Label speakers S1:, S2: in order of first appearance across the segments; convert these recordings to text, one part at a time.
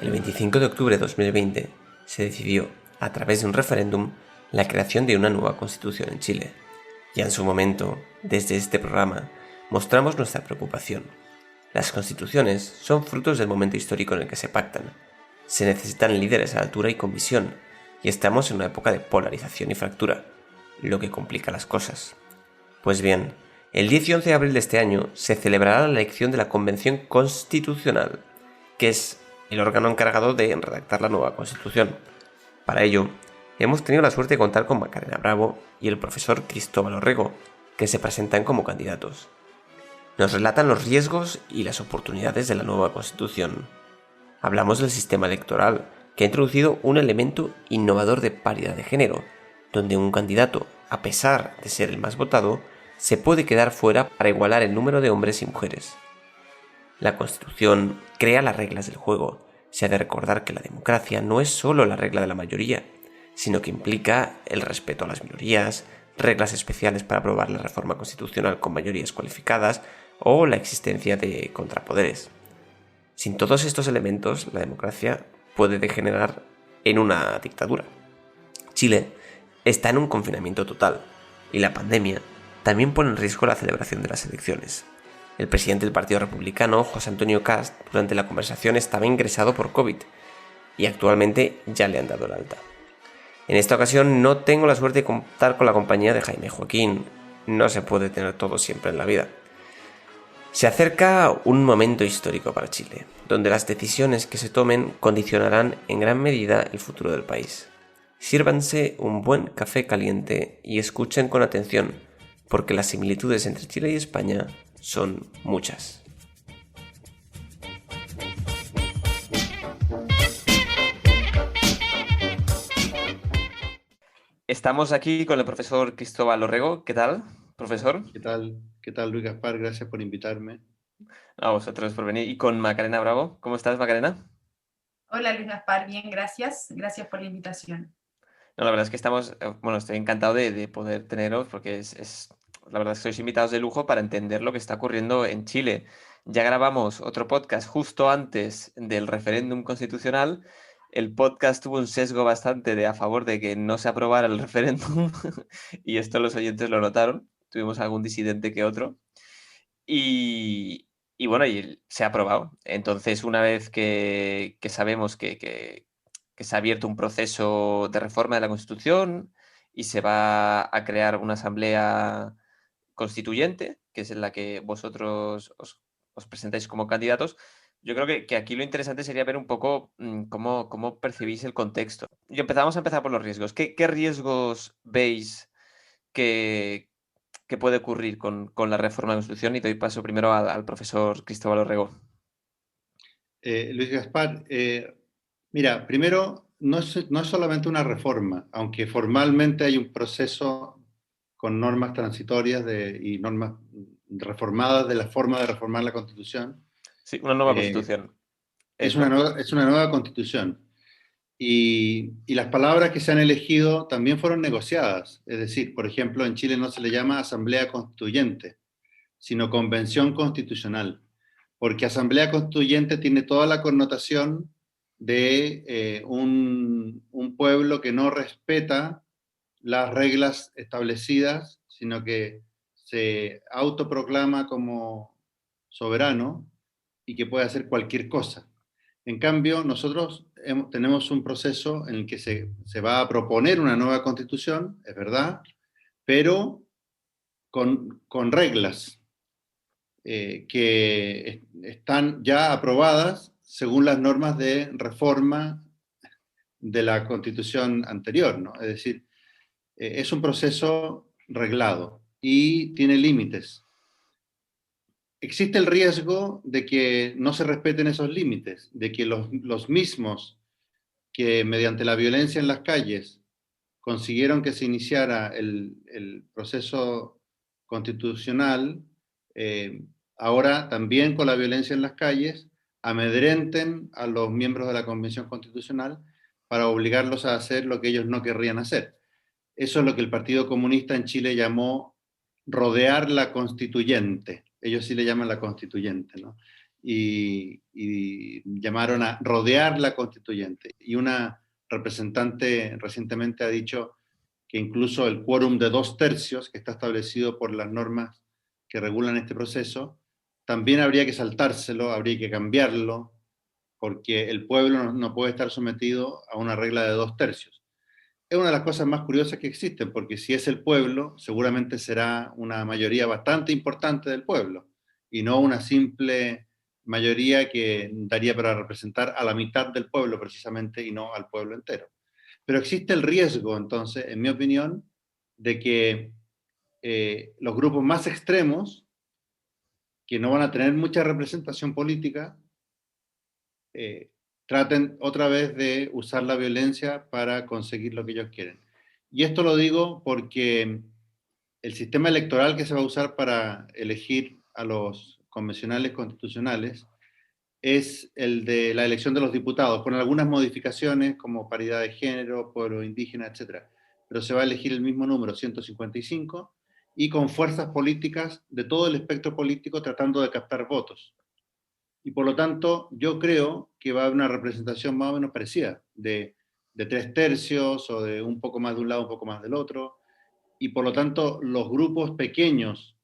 S1: El 25 de octubre de 2020 se decidió, a través de un referéndum, la creación de una nueva constitución en Chile. Ya en su momento, desde este programa, mostramos nuestra preocupación. Las constituciones son frutos del momento histórico en el que se pactan. Se necesitan líderes a la altura y con visión, y estamos en una época de polarización y fractura, lo que complica las cosas. Pues bien, el 10 y 11 de abril de este año se celebrará la elección de la Convención Constitucional, que es el órgano encargado de redactar la nueva Constitución. Para ello, hemos tenido la suerte de contar con Macarena Bravo y el profesor Cristóbal Orrego, que se presentan como candidatos. Nos relatan los riesgos y las oportunidades de la nueva Constitución. Hablamos del sistema electoral, que ha introducido un elemento innovador de paridad de género, donde un candidato, a pesar de ser el más votado, se puede quedar fuera para igualar el número de hombres y mujeres. La Constitución crea las reglas del juego. Se ha de recordar que la democracia no es solo la regla de la mayoría, sino que implica el respeto a las minorías, reglas especiales para aprobar la reforma constitucional con mayorías cualificadas o la existencia de contrapoderes. Sin todos estos elementos, la democracia puede degenerar en una dictadura. Chile está en un confinamiento total y la pandemia también pone en riesgo la celebración de las elecciones. El presidente del Partido Republicano, José Antonio Kast, durante la conversación estaba ingresado por COVID y actualmente ya le han dado el alta. En esta ocasión no tengo la suerte de contar con la compañía de Jaime Joaquín. No se puede tener todo siempre en la vida. Se acerca un momento histórico para Chile, donde las decisiones que se tomen condicionarán en gran medida el futuro del país. Sírvanse un buen café caliente y escuchen con atención, porque las similitudes entre Chile y España son muchas. Estamos aquí con el profesor Cristóbal Orrego. ¿Qué tal, profesor?
S2: ¿Qué tal? ¿Qué tal, Luis Gaspar? Gracias por invitarme.
S1: A vosotros por venir. Y con Macarena Bravo. ¿Cómo estás, Macarena?
S3: Hola Luis Gaspar, bien, gracias. Gracias por la invitación.
S1: No, la verdad es que estoy encantado de poder teneros porque la verdad es que sois invitados de lujo para entender lo que está ocurriendo en Chile. Ya grabamos otro podcast justo antes del referéndum constitucional. El podcast tuvo un sesgo bastante a favor de que no se aprobara el referéndum y esto los oyentes lo notaron. Tuvimos algún disidente que otro. Y bueno, y se ha aprobado. Entonces, una vez que sabemos que se ha abierto un proceso de reforma de la Constitución y se va a crear una asamblea constituyente, que es en la que vosotros os presentáis como candidatos, yo creo que aquí lo interesante sería ver un poco cómo percibís el contexto. Y vamos a empezar por los riesgos. ¿Qué riesgos veis que, que puede ocurrir con la reforma de la Constitución? Y doy paso primero al profesor Cristóbal Orrego.
S2: Luis Gaspar, mira, primero, no es solamente una reforma, aunque formalmente hay un proceso con normas transitorias y normas reformadas de la forma de reformar la Constitución.
S1: Sí, una nueva
S2: Eh,
S1: Constitución.
S2: es
S1: Eso.
S2: es una nueva Constitución. Y las palabras que se han elegido también fueron negociadas. Es decir, por ejemplo, en Chile no se le llama Asamblea Constituyente, sino Convención Constitucional, porque Asamblea Constituyente tiene toda la connotación de un pueblo que no respeta las reglas establecidas, sino que se autoproclama como soberano y que puede hacer cualquier cosa. En cambio, nosotros tenemos un proceso en el que se va a proponer una nueva constitución, es verdad, pero con reglas que están ya aprobadas según las normas de reforma de la constitución anterior, ¿no? Es decir, es un proceso reglado y tiene límites. Existe el riesgo de que no se respeten esos límites, de que los mismos que mediante la violencia en las calles consiguieron que se iniciara el proceso constitucional, ahora también con la violencia en las calles, amedrenten a los miembros de la Convención Constitucional para obligarlos a hacer lo que ellos no querrían hacer. Eso es lo que el Partido Comunista en Chile llamó rodear la constituyente. Ellos sí le llaman la constituyente, ¿no? y llamaron a rodear la constituyente. Y una representante recientemente ha dicho que incluso el quórum de 2/3, que está establecido por las normas que regulan este proceso, también habría que saltárselo, habría que cambiarlo, porque el pueblo no puede estar sometido a una regla de 2/3. Es una de las cosas más curiosas que existen, porque si es el pueblo, seguramente será una mayoría bastante importante del pueblo, y no una simple mayoría que daría para representar a la mitad del pueblo precisamente y no al pueblo entero. Pero existe el riesgo, entonces, en mi opinión, de que los grupos más extremos, que no van a tener mucha representación política, traten otra vez de usar la violencia para conseguir lo que ellos quieren. Y esto lo digo porque el sistema electoral que se va a usar para elegir a los convencionales constitucionales es el de la elección de los diputados, con algunas modificaciones como paridad de género, pueblo indígena, etc. Pero se va a elegir el mismo número, 155, y con fuerzas políticas de todo el espectro político tratando de captar votos. Y por lo tanto, yo creo que va a haber una representación más o menos parecida, de 3/3 o de un poco más de un lado, un poco más del otro. Y por lo tanto, los grupos pequeños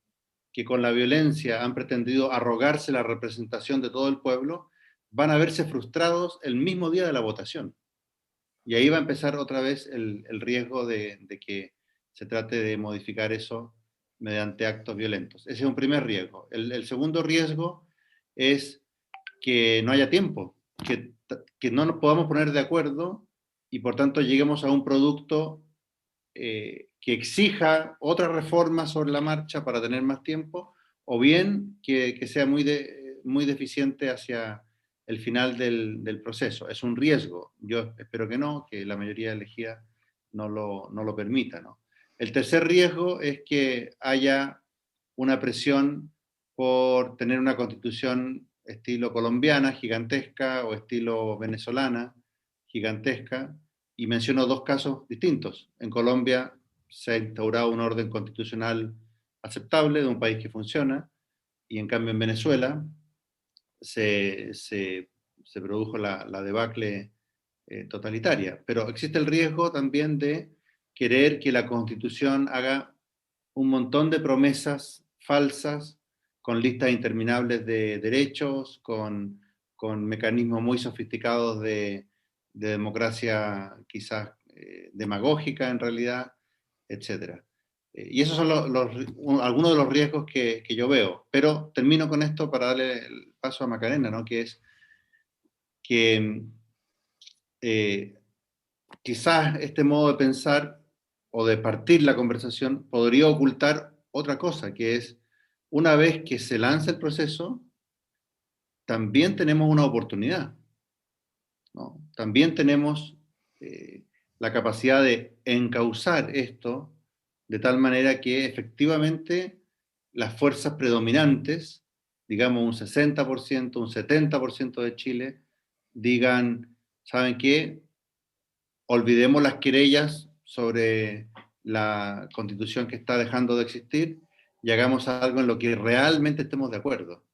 S2: que con la violencia han pretendido arrogarse la representación de todo el pueblo, van a verse frustrados el mismo día de la votación. Y ahí va a empezar otra vez el riesgo de que se trate de modificar eso mediante actos violentos. Ese es un primer riesgo. El segundo riesgo es que no haya tiempo, que no nos podamos poner de acuerdo y por tanto lleguemos a un producto que exija otra reforma sobre la marcha para tener más tiempo, o bien que sea muy deficiente hacia el final del proceso. Es un riesgo. Yo espero que no, que la mayoría elegida no lo permita, ¿no? El tercer riesgo es que haya una presión por tener una constitución estilo colombiana, gigantesca, o estilo venezolana, gigantesca, y menciono dos casos distintos. En Colombia se ha instaurado un orden constitucional aceptable de un país que funciona, y en cambio en Venezuela se produjo la debacle totalitaria. Pero existe el riesgo también de querer que la Constitución haga un montón de promesas falsas, con listas interminables de derechos, con mecanismos muy sofisticados de democracia quizás demagógica en realidad, etc. Y esos son algunos de los riesgos que yo veo. Pero termino con esto para darle el paso a Macarena, ¿no? Que es que quizás este modo de pensar o de partir la conversación podría ocultar otra cosa, que es, una vez que se lanza el proceso, también tenemos una oportunidad, ¿no? También tenemos la capacidad de encauzar esto de tal manera que efectivamente las fuerzas predominantes, digamos un 60%, un 70% de Chile, digan, ¿saben qué? Olvidemos las querellas sobre la constitución que está dejando de existir y hagamos algo en lo que realmente estemos de acuerdo,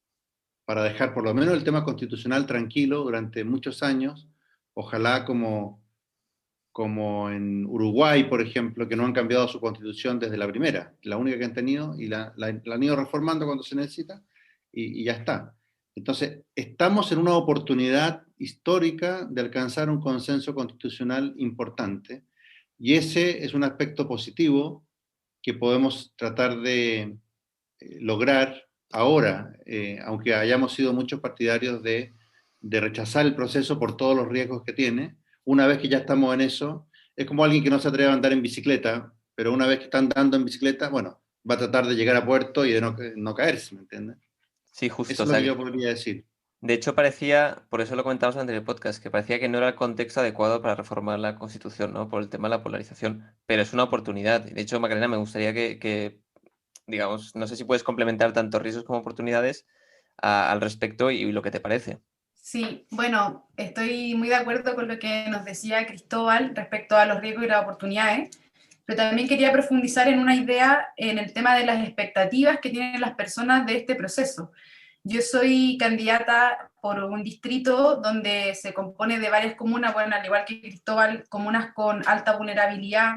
S2: para dejar por lo menos el tema constitucional tranquilo durante muchos años, ojalá como en Uruguay, por ejemplo, que no han cambiado su constitución desde la primera, la única que han tenido, y la han ido reformando cuando se necesita, y ya está. Entonces, estamos en una oportunidad histórica de alcanzar un consenso constitucional importante, y ese es un aspecto positivo que podemos tratar de lograr ahora, aunque hayamos sido muchos partidarios de rechazar el proceso por todos los riesgos que tiene. Una vez que ya estamos en eso, es como alguien que no se atreve a andar en bicicleta, pero una vez que está andando en bicicleta, bueno, va a tratar de llegar a puerto y de no caerse, ¿me entiendes?
S1: Sí, justo.
S2: Eso es lo que yo podría decir.
S1: De hecho, parecía, por eso lo comentamos antes en el podcast, que parecía que no era el contexto adecuado para reformar la Constitución, ¿no? Por el tema de la polarización. Pero es una oportunidad. De hecho, Macarena, me gustaría digamos, no sé si puedes complementar tanto riesgos como oportunidades al respecto y lo que te parece.
S3: Sí, bueno, estoy muy de acuerdo con lo que nos decía Cristóbal respecto a los riesgos y las oportunidades, pero también quería profundizar en una idea en el tema de las expectativas que tienen las personas de este proceso. Yo soy candidata por un distrito donde se compone de varias comunas, bueno, al igual que Cristóbal, comunas con alta vulnerabilidad,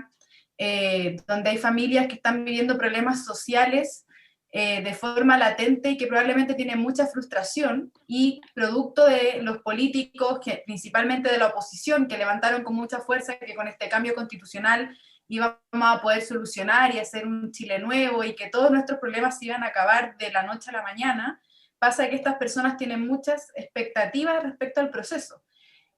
S3: donde hay familias que están viviendo problemas sociales de forma latente y que probablemente tienen mucha frustración, y producto de los políticos, que, principalmente de la oposición, que levantaron con mucha fuerza que con este cambio constitucional íbamos a poder solucionar y hacer un Chile nuevo y que todos nuestros problemas se iban a acabar de la noche a la mañana. Pasa que estas personas tienen muchas expectativas respecto al proceso.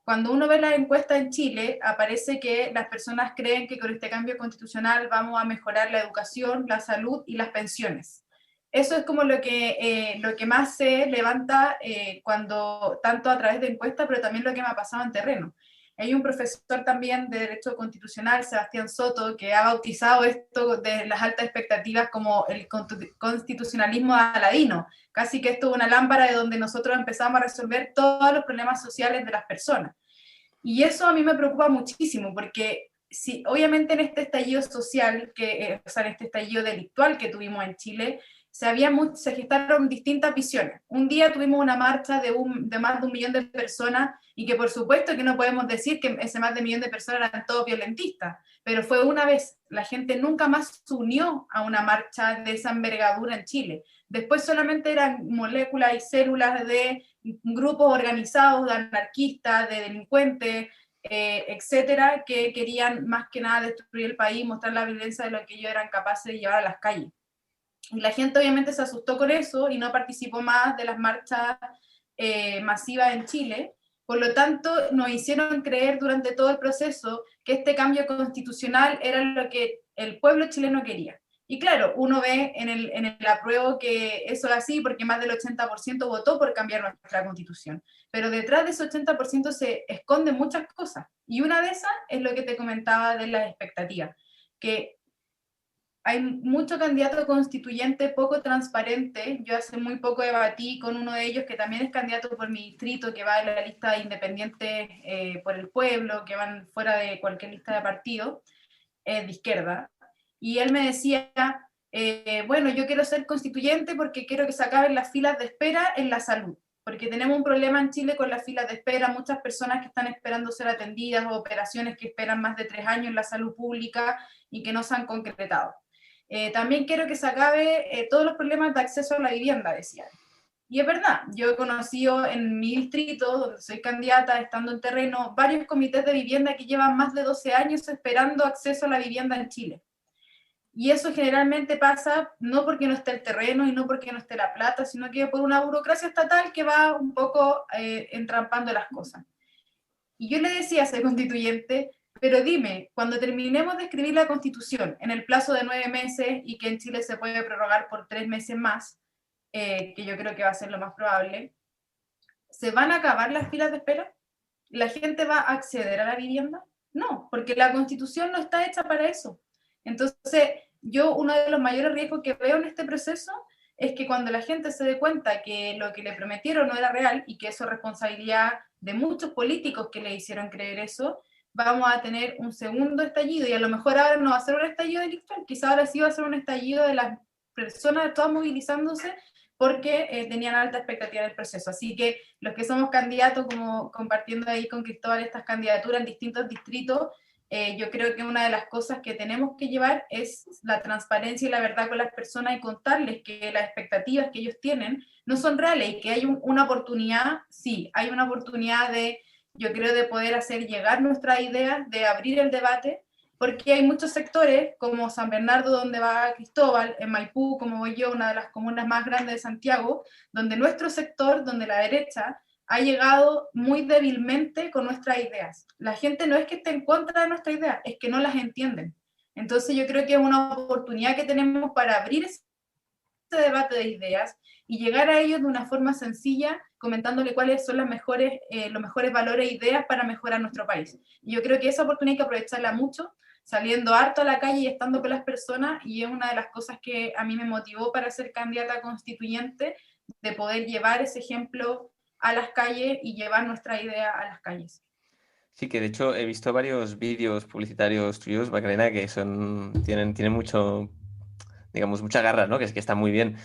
S3: Cuando uno ve la encuesta en Chile, aparece que las personas creen que con este cambio constitucional vamos a mejorar la educación, la salud y las pensiones. Eso es como lo que más se levanta cuando, tanto a través de encuestas, pero también lo que me ha pasado en terreno. Hay un profesor también de Derecho Constitucional, Sebastián Soto, que ha bautizado esto de las altas expectativas como el constitucionalismo aladino. Casi que esto es una lámpara de donde nosotros empezamos a resolver todos los problemas sociales de las personas. Y eso a mí me preocupa muchísimo, porque si, obviamente en este estallido social, o sea, en este estallido delictual que tuvimos en Chile, se gestaron distintas visiones. Un día tuvimos una marcha de más de 1 millón de personas, y que por supuesto que no podemos decir que ese más de 1 millón de personas eran todos violentistas, pero fue una vez. La gente nunca más se unió a una marcha de esa envergadura en Chile. Después solamente eran moléculas y células de grupos organizados de anarquistas, de delincuentes, etcétera, que querían más que nada destruir el país, mostrar la violencia de lo que ellos eran capaces de llevar a las calles. Y la gente obviamente se asustó con eso y no participó más de las marchas masivas en Chile. Por lo tanto, nos hicieron creer durante todo el proceso que este cambio constitucional era lo que el pueblo chileno quería. Y claro, uno ve en el apruebo que eso es así porque más del 80% votó por cambiar nuestra constitución. Pero detrás de ese 80% se esconden muchas cosas. Y una de esas es lo que te comentaba de las expectativas, que hay mucho candidato constituyente poco transparente. Yo hace muy poco debatí con uno de ellos que también es candidato por mi distrito, que va en la lista de independientes por el pueblo, que van fuera de cualquier lista de partido de izquierda. Y él me decía, bueno, yo quiero ser constituyente porque quiero que se acaben las filas de espera en la salud, porque tenemos un problema en Chile con las filas de espera, muchas personas que están esperando ser atendidas o operaciones que esperan más de 3 años en la salud pública y que no se han concretado. También quiero que se acabe todos los problemas de acceso a la vivienda, decía. Y es verdad, yo he conocido en mi distrito, donde soy candidata, estando en terreno, varios comités de vivienda que llevan más de 12 años esperando acceso a la vivienda en Chile. Y eso generalmente pasa no porque no esté el terreno y no porque no esté la plata, sino que por una burocracia estatal que va un poco entrampando las cosas. Y yo le decía a ese constituyente, pero dime, cuando terminemos de escribir la Constitución en el plazo de 9 meses y que en Chile se puede prorrogar por 3 meses más, que yo creo que va a ser lo más probable, ¿se van a acabar las filas de espera? ¿La gente va a acceder a la vivienda? No, porque la Constitución no está hecha para eso. Entonces, yo uno de los mayores riesgos que veo en este proceso es que cuando la gente se dé cuenta que lo que le prometieron no era real y que eso es responsabilidad de muchos políticos que le hicieron creer eso, vamos a tener un segundo estallido, y a lo mejor ahora no va a ser un estallido delictual, quizá ahora sí va a ser un estallido de las personas todas movilizándose porque tenían alta expectativa del proceso. Así que los que somos candidatos, como compartiendo ahí con Cristóbal estas candidaturas en distintos distritos, yo creo que una de las cosas que tenemos que llevar es la transparencia y la verdad con las personas y contarles que las expectativas que ellos tienen no son reales y que hay una oportunidad, sí, hay una oportunidad de, yo creo, de poder hacer llegar nuestras ideas, de abrir el debate, porque hay muchos sectores, como San Bernardo, donde va Cristóbal, en Maipú, como voy yo, una de las comunas más grandes de Santiago, donde nuestro sector, donde la derecha, ha llegado muy débilmente con nuestras ideas. La gente no es que esté en contra de nuestras ideas, es que no las entienden. Entonces yo creo que es una oportunidad que tenemos para abrir ese debate de ideas y llegar a ellos de una forma sencilla, comentándole cuáles son los mejores valores e ideas para mejorar nuestro país. Y yo creo que esa oportunidad hay que aprovecharla mucho, saliendo harto a la calle y estando con las personas, y es una de las cosas que a mí me motivó para ser candidata constituyente, de poder llevar ese ejemplo a las calles y llevar nuestra idea a las calles.
S1: Sí, que de hecho he visto varios vídeos publicitarios tuyos, Macarena, que tienen mucho, digamos, mucha garra, ¿no? Que es que está muy bien.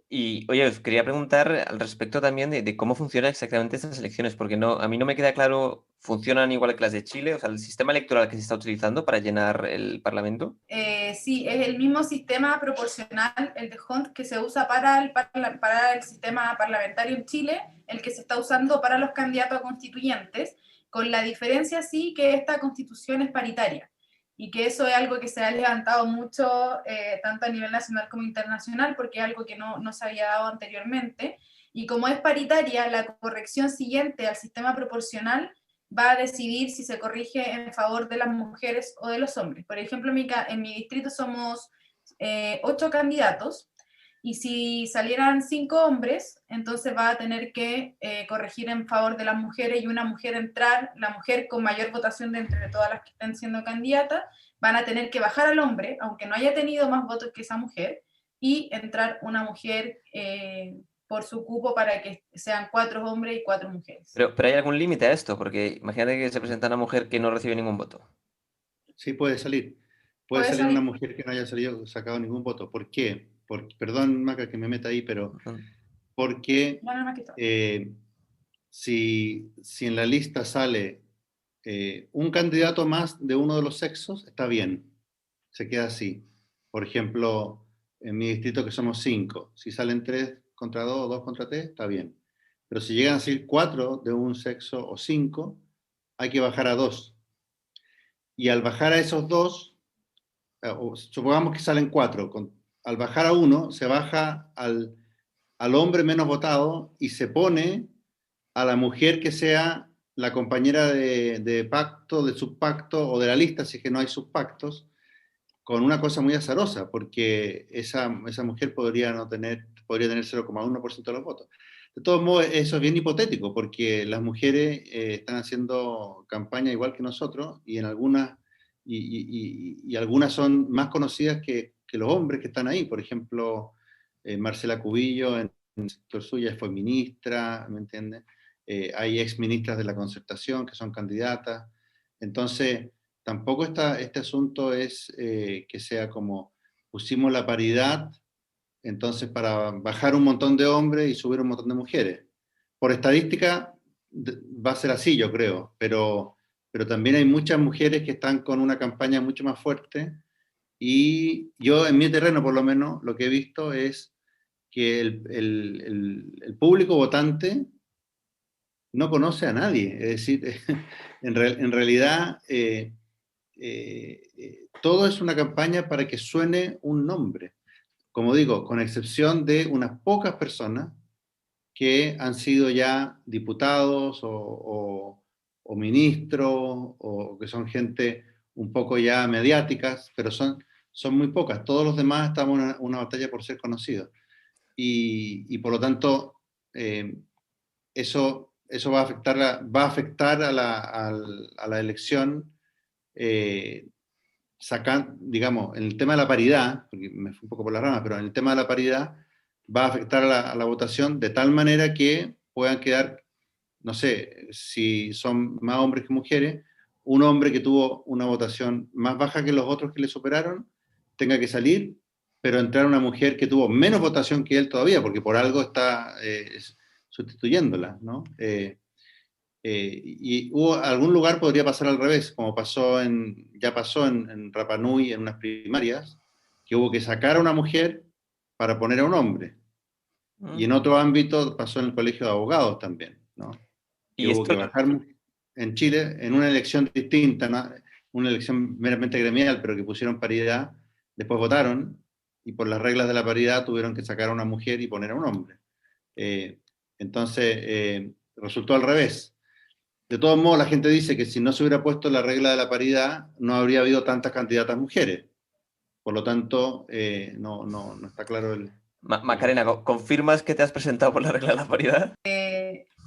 S1: Y oye, os quería preguntar al respecto también de cómo funcionan exactamente estas elecciones, porque a mí no me queda claro, ¿funcionan igual que las de Chile? O sea, el sistema electoral que se está utilizando para llenar el Parlamento.
S3: Sí, es el mismo sistema proporcional, el de Hunt, que se usa para el sistema parlamentario en Chile, el que se está usando para los candidatos a constituyentes, con la diferencia sí que esta constitución es paritaria y que eso es algo que se ha levantado mucho, tanto a nivel nacional como internacional, porque es algo que no se había dado anteriormente. Y como es paritaria, la corrección siguiente al sistema proporcional va a decidir si se corrige en favor de las mujeres o de los hombres. Por ejemplo, en mi distrito somos 8 candidatos, y si salieran 5 hombres, entonces va a tener que corregir en favor de las mujeres y una mujer entrar, la mujer con mayor votación de entre todas las que están siendo candidatas, van a tener que bajar al hombre, aunque no haya tenido más votos que esa mujer, y entrar una mujer por su cupo para que sean 4 hombres y 4 mujeres.
S1: Pero ¿hay algún límite a esto? Porque imagínate que se presenta una mujer que no recibe ningún voto.
S2: Sí, puede salir. Puede salir una mujer que no haya sacado ningún voto. ¿Por qué? Perdón, Maca, que me meta ahí, pero porque si en la lista sale un candidato más de uno de los sexos, está bien. Se queda así. Por ejemplo, en mi distrito que somos 5, si salen 3 contra 2 o 2 contra 3, está bien. Pero si llegan a ser 4 de un sexo o 5, hay que bajar a 2. Y al bajar a esos 2, supongamos que salen 4, al bajar a 1, se baja al hombre menos votado y se pone a la mujer que sea la compañera de pacto, de subpacto o de la lista, si es que no hay subpactos, con una cosa muy azarosa, porque esa mujer podría tener 0,1% de los votos. De todos modos, eso es bien hipotético, porque las mujeres están haciendo campaña igual que nosotros, y algunas son más conocidas que los hombres que están ahí. Por ejemplo, Marcela Cubillo, en el sector suya, fue ministra, ¿me entiendes? Hay ex ministras de la Concertación que son candidatas. Entonces, tampoco este asunto es que sea como pusimos la paridad, entonces para bajar un montón de hombres y subir un montón de mujeres. Por estadística va a ser así, yo creo, pero también hay muchas mujeres que están con una campaña mucho más fuerte, y yo en mi terreno por lo menos lo que he visto es que el público votante no conoce a nadie, es decir, en realidad todo es una campaña para que suene un nombre, como digo, con excepción de unas pocas personas que han sido ya diputados o ministros, o que son gente un poco ya mediáticas, pero son muy pocas. Todos los demás estamos en una batalla por ser conocidos. Y por lo tanto, eso va a afectar a la elección, digamos, en el tema de la paridad, porque me fui un poco por las ramas, pero en el tema de la paridad va a afectar a la votación de tal manera que puedan quedar, no sé, si son más hombres que mujeres, un hombre que tuvo una votación más baja que los otros que le superaron, tenga que salir, pero entrar una mujer que tuvo menos votación que él todavía, porque por algo está sustituyéndola, ¿no? Y algún lugar podría pasar al revés, como ya pasó en Rapa Nui en unas primarias, que hubo que sacar a una mujer para poner a un hombre. Y en otro ámbito pasó en el colegio de abogados también, ¿no? Que hubo que bajar en Chile, en una elección distinta, ¿no? Una elección meramente gremial, pero que pusieron paridad, después votaron, y por las reglas de la paridad tuvieron que sacar a una mujer y poner a un hombre. Entonces, resultó al revés. De todos modos, la gente dice que si no se hubiera puesto la regla de la paridad, no habría habido tantas candidatas mujeres. Por lo tanto, no está claro el...
S1: Macarena, ¿confirmas que te has presentado por la regla de la paridad?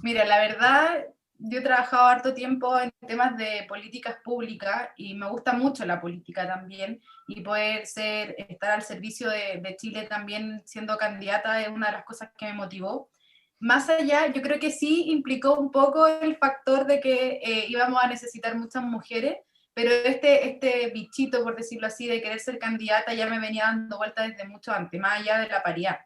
S3: Mira, la verdad, yo he trabajado harto tiempo en temas de políticas públicas y me gusta mucho la política también, y poder estar al servicio de Chile también siendo candidata es una de las cosas que me motivó. Más allá, yo creo que sí implicó un poco el factor de que íbamos a necesitar muchas mujeres, pero este bichito, por decirlo así, de querer ser candidata ya me venía dando vueltas desde mucho antes, más allá de la paridad.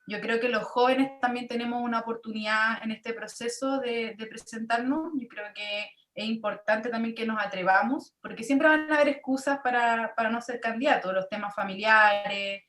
S3: Yo creo que los jóvenes también tenemos una oportunidad en este proceso de presentarnos. Yo creo que es importante también que nos atrevamos, porque siempre van a haber excusas para no ser candidatos, los temas familiares,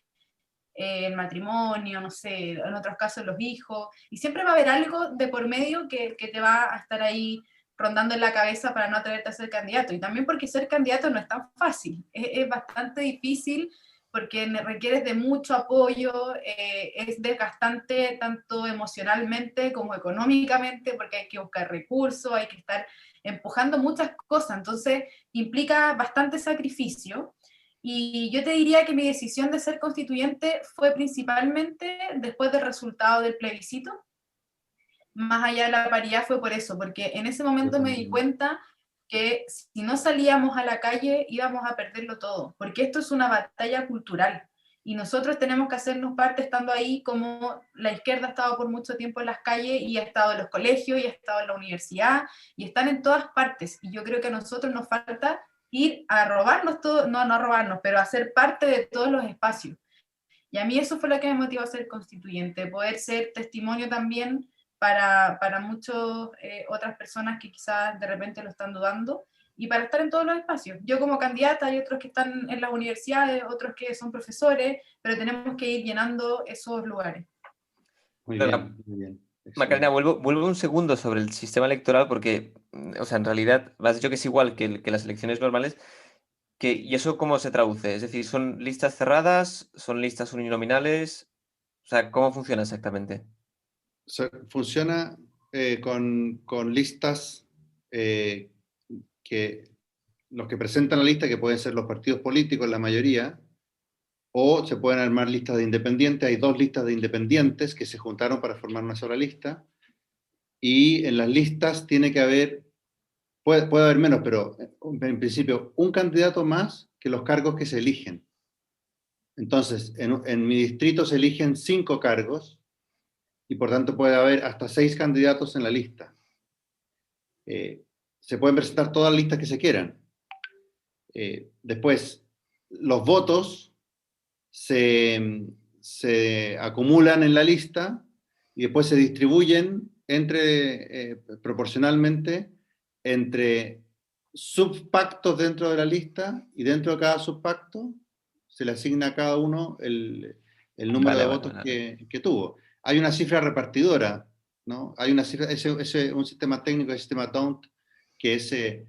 S3: el matrimonio, no sé, en otros casos los hijos, y siempre va a haber algo de por medio que te va a estar ahí rondando en la cabeza para no atreverte a ser candidato. Y también porque ser candidato no es tan fácil, es bastante difícil porque requieres de mucho apoyo, es desgastante tanto emocionalmente como económicamente, porque hay que buscar recursos, hay que estar empujando muchas cosas, entonces implica bastante sacrificio. Y yo te diría que mi decisión de ser constituyente fue principalmente después del resultado del plebiscito. Más allá de la paridad fue por eso, porque en ese momento me di cuenta que si no salíamos a la calle íbamos a perderlo todo, porque esto es una batalla cultural y nosotros tenemos que hacernos parte estando ahí, como la izquierda ha estado por mucho tiempo en las calles y ha estado en los colegios y ha estado en la universidad y están en todas partes, y yo creo que a nosotros nos falta ir a robarnos todo, no a robarnos, pero a ser parte de todos los espacios. Y a mí eso fue lo que me motivó a ser constituyente, poder ser testimonio también para muchas otras personas que quizás de repente lo están dudando, y para estar en todos los espacios. Yo como candidata, hay otros que están en las universidades, otros que son profesores, pero tenemos que ir llenando esos lugares.
S2: Muy bien, muy bien.
S1: Macarena, vuelvo un segundo sobre el sistema electoral porque, o sea, en realidad has dicho que es igual que las elecciones normales. ¿Y eso cómo se traduce? Es decir, ¿son listas cerradas? ¿Son listas uninominales? O sea, ¿cómo funciona exactamente?
S2: Funciona con listas que los que presentan la lista, que pueden ser los partidos políticos, la mayoría, o se pueden armar listas de independientes. Hay dos listas de independientes que se juntaron para formar una sola lista, y en las listas tiene que haber, puede haber menos, pero en principio un candidato más que los cargos que se eligen. Entonces, en mi distrito se eligen 5 cargos, y por tanto puede haber hasta 6 candidatos en la lista. Se pueden presentar todas las listas que se quieran. Después, los votos se acumulan en la lista y después se distribuyen proporcionalmente entre subpactos dentro de la lista, y dentro de cada subpacto se le asigna a cada uno el número de votos que tuvo. Hay una cifra repartidora, ¿no? Hay una cifra, un sistema técnico, el sistema DONT, que se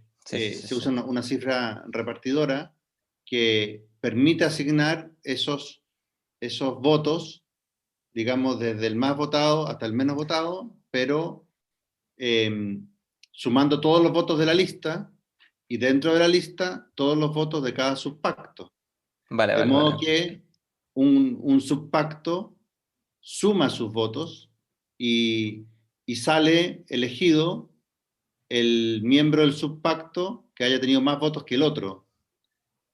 S2: usa una cifra repartidora que permite asignar esos votos, digamos, desde el más votado hasta el menos votado, pero sumando todos los votos de la lista, y dentro de la lista todos los votos de cada subpacto. De modo que un subpacto suma sus votos y sale elegido el miembro del subpacto que haya tenido más votos que el otro.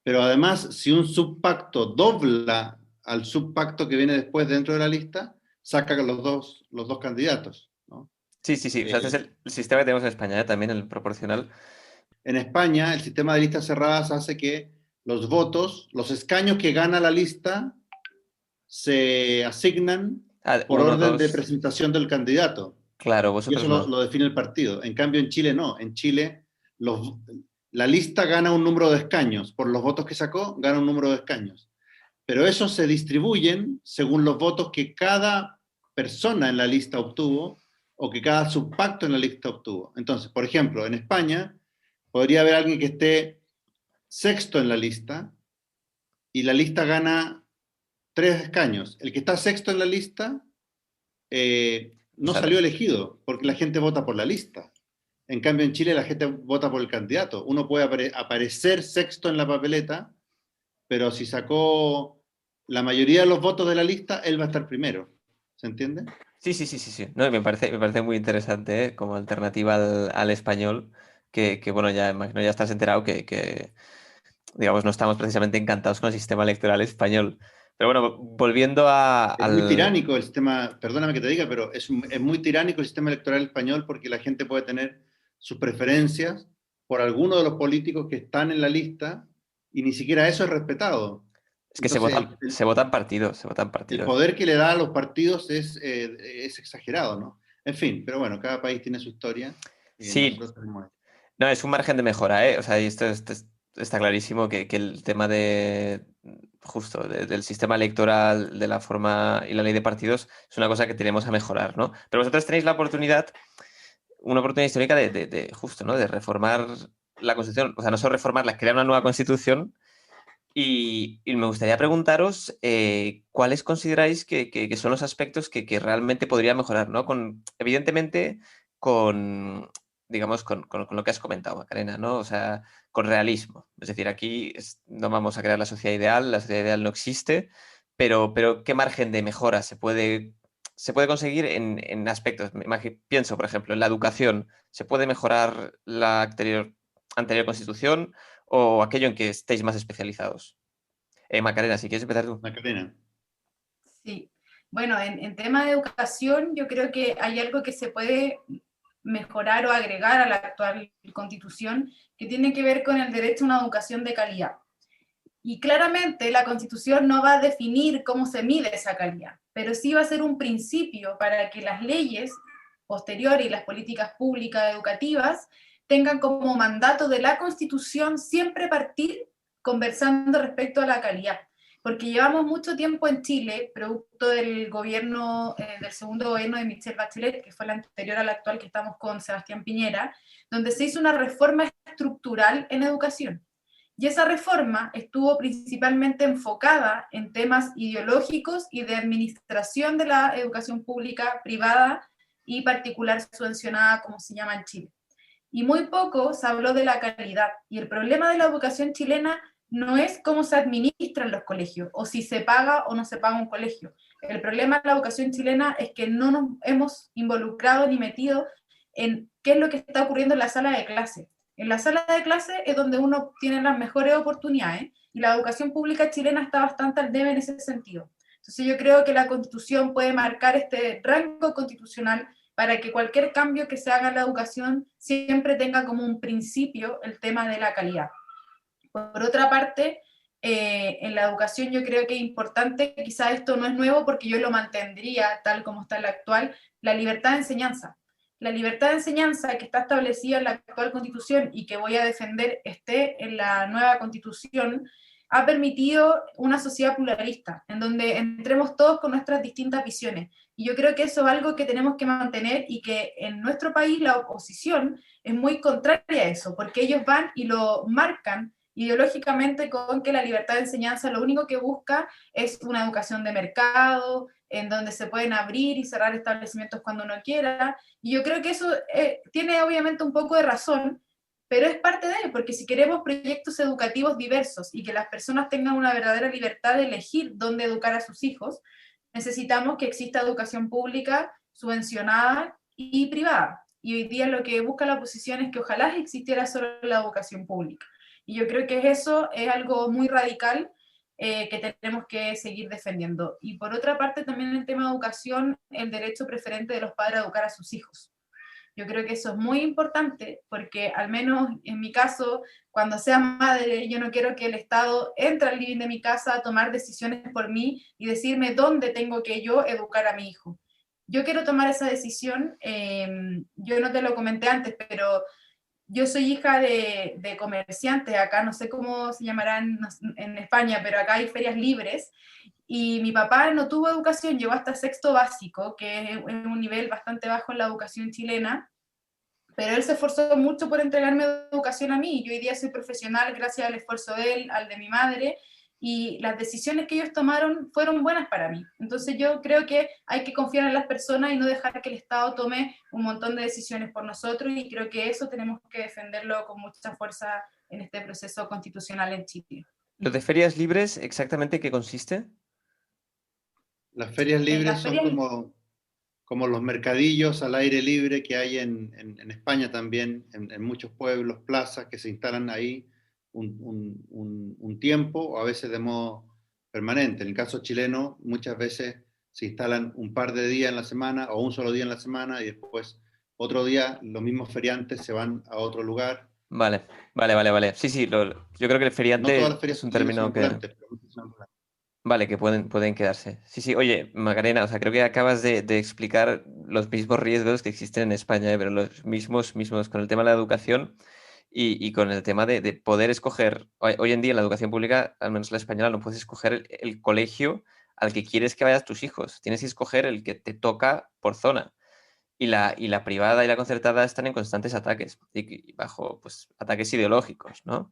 S2: Pero además, si un subpacto dobla al subpacto que viene después dentro de la lista, saca los dos candidatos, ¿no?
S1: Sí. O sea, este es el sistema que tenemos en España, también el proporcional.
S2: En España, el sistema de listas cerradas hace que los votos, los escaños que gana la lista, se asignan por orden de presentación del candidato.
S1: Claro,
S2: y eso
S1: no.
S2: lo define el partido. En cambio, en Chile no. En Chile, la lista gana un número de escaños. Por los votos que sacó, gana un número de escaños. Pero esos se distribuyen según los votos que cada persona en la lista obtuvo, o que cada subpacto en la lista obtuvo. Entonces, por ejemplo, en España podría haber alguien que esté sexto en la lista, y la lista gana 3 escaños. El que está sexto en la lista no salió elegido, porque la gente vota por la lista. En cambio, en Chile la gente vota por el candidato. Uno puede aparecer sexto en la papeleta, pero si sacó la mayoría de los votos de la lista, él va a estar primero. ¿Se entiende?
S1: Sí. No, me parece muy interesante, como alternativa al español, que bueno, ya imagino ya estás enterado que digamos, no estamos precisamente encantados con el sistema electoral español. Pero bueno, volviendo
S2: Es muy tiránico el sistema, perdóname que te diga, pero es muy tiránico el sistema electoral español, porque la gente puede tener sus preferencias por alguno de los políticos que están en la lista, y ni siquiera eso es respetado.
S1: Es que
S2: Entonces,
S1: se votan partidos.
S2: el poder que le da a los partidos es exagerado, ¿no? En fin, pero bueno, cada país tiene su historia y
S1: Sí,
S2: nosotros tenemos...
S1: no, es un margen de mejora, ¿eh? O sea, y esto está clarísimo que el tema del sistema electoral, de la forma y la ley de partidos es una cosa que tenemos a mejorar, ¿no? Pero vosotros tenéis una oportunidad histórica justo, ¿no? De reformar la Constitución, o sea, no solo reformarla, crear una nueva Constitución. Y me gustaría preguntaros cuáles consideráis que son los aspectos que realmente podría mejorar, ¿no? Evidentemente, con, digamos, con lo que has comentado, Macarena, ¿no? O sea, con realismo. Es decir, aquí no vamos a crear la sociedad ideal no existe, pero ¿qué margen de mejora se puede conseguir en aspectos? Pienso, por ejemplo, en la educación. ¿Se puede mejorar la anterior Constitución? ¿O aquello en que estéis más especializados? Macarena, si quieres empezar tú.
S2: Macarena.
S3: Sí. Bueno, en tema de educación, yo creo que hay algo que se puede mejorar o agregar a la actual Constitución que tiene que ver con el derecho a una educación de calidad. Y claramente la Constitución no va a definir cómo se mide esa calidad, pero sí va a ser un principio para que las leyes posteriores y las políticas públicas educativas tengan como mandato de la Constitución siempre partir conversando respecto a la calidad. Porque llevamos mucho tiempo en Chile, producto del gobierno, del segundo gobierno de Michelle Bachelet, que fue la anterior a la actual que estamos con Sebastián Piñera, donde se hizo una reforma estructural en educación. Y esa reforma estuvo principalmente enfocada en temas ideológicos y de administración de la educación pública, privada y particular subvencionada, como se llama en Chile. Y muy poco se habló de la calidad. Y el problema de la educación chilena no es cómo se administran los colegios o si se paga o no se paga un colegio. El problema de la educación chilena es que no nos hemos involucrado ni metido en qué es lo que está ocurriendo en la sala de clase. En la sala de clase es donde uno tiene las mejores oportunidades y la educación pública chilena está bastante al debe en ese sentido. Entonces yo creo que la Constitución puede marcar este rango constitucional para que cualquier cambio que se haga en la educación siempre tenga como un principio el tema de la calidad. Por otra parte, en la educación yo creo que es importante, quizá esto no es nuevo porque yo lo mantendría tal como está en la actual, la libertad de enseñanza. La libertad de enseñanza que está establecida en la actual Constitución y que voy a defender esté en la nueva Constitución, ha permitido una sociedad pluralista, en donde entremos todos con nuestras distintas visiones. Y yo creo que eso es algo que tenemos que mantener y que en nuestro país la oposición es muy contraria a eso, porque ellos van y lo marcan ideológicamente con que la libertad de enseñanza lo único que busca es una educación de mercado, en donde se pueden abrir y cerrar establecimientos cuando uno quiera. Y yo creo que eso tiene obviamente un poco de razón, pero es parte de él, porque si queremos proyectos educativos diversos y que las personas tengan una verdadera libertad de elegir dónde educar a sus hijos, necesitamos que exista educación pública, subvencionada y privada. Y hoy día lo que busca la oposición es que ojalá existiera solo la educación pública. Y yo creo que eso es algo muy radical que tenemos que seguir defendiendo. Y por otra parte, también en el tema de educación, el derecho preferente de los padres a educar a sus hijos. Yo creo que eso es muy importante porque al menos en mi caso, cuando sea madre, yo no quiero que el Estado entre al living de mi casa a tomar decisiones por mí y decirme dónde tengo que yo educar a mi hijo. Yo quiero tomar esa decisión, yo no te lo comenté antes, pero yo soy hija de comerciantes, acá no sé cómo se llamarán en España, pero acá hay ferias libres, y mi papá no tuvo educación, llegó hasta sexto básico, que es un nivel bastante bajo en la educación chilena, pero él se esforzó mucho por entregarme educación a mí, y yo hoy día soy profesional gracias al esfuerzo de él, al de mi madre, y las decisiones que ellos tomaron fueron buenas para mí. Entonces yo creo que hay que confiar en las personas y no dejar que el Estado tome un montón de decisiones por nosotros, y creo que eso tenemos que defenderlo con mucha fuerza en este proceso constitucional en Chile.
S1: ¿Lo de ferias libres, exactamente qué consiste?
S2: Las ferias libres
S3: Las
S2: son
S3: ferias,
S2: como los mercadillos al aire libre que hay en España también, en muchos pueblos, plazas que se instalan ahí un tiempo o a veces de modo permanente. En el caso chileno, muchas veces se instalan un par de días en la semana o un solo día en la semana y después otro día los mismos feriantes se van a otro lugar.
S1: Vale. Sí, yo creo que el
S2: No todas
S1: feriante
S2: las ferias
S1: es un
S2: libres son
S1: término que...
S2: ambulantes, pero muchas son ambulantes.
S1: Vale, que pueden quedarse. Sí, sí. Oye, Macarena, o sea, creo que acabas de explicar los mismos riesgos que existen en España, pero los mismos con el tema de la educación y con el tema de poder escoger. Hoy en día en la educación pública, al menos la española, no puedes escoger el colegio al que quieres que vayas tus hijos. Tienes que escoger el que te toca por zona. Y la privada y la concertada están en constantes ataques, y bajo pues, ataques ideológicos, ¿no?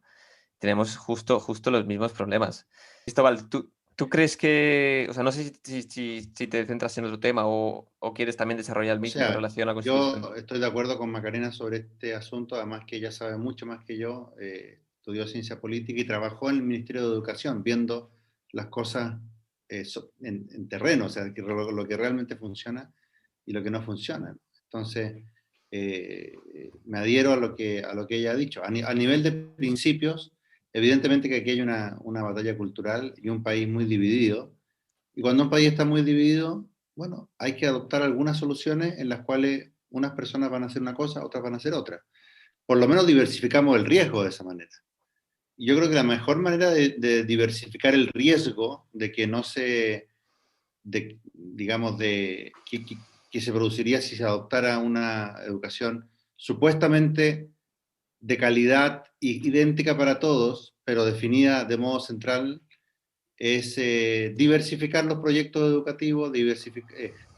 S1: Tenemos justo los mismos problemas. Cristóbal, ¿tú crees que, o sea, no sé si te centras en otro tema o quieres también desarrollar el
S2: O
S1: mismo en
S2: sea,
S1: relación a la Constitución?
S2: yo estoy de acuerdo con Macarena sobre este asunto, además que ella sabe mucho más que yo, estudió ciencia política y trabajó en el Ministerio de Educación, viendo las cosas en terreno, o sea, lo que realmente funciona y lo que no funciona. Entonces, me adhiero a lo que ella ha dicho. A nivel de principios, evidentemente que aquí hay una batalla cultural y un país muy dividido, y cuando un país está muy dividido, bueno, hay que adoptar algunas soluciones en las cuales unas personas van a hacer una cosa, otras van a hacer otra. Por lo menos diversificamos el riesgo de esa manera. Y yo creo que la mejor manera de diversificar el riesgo de que no se, digamos, que se produciría si se adoptara una educación supuestamente de calidad idéntica para todos, pero definida de modo central, es diversificar los proyectos educativos,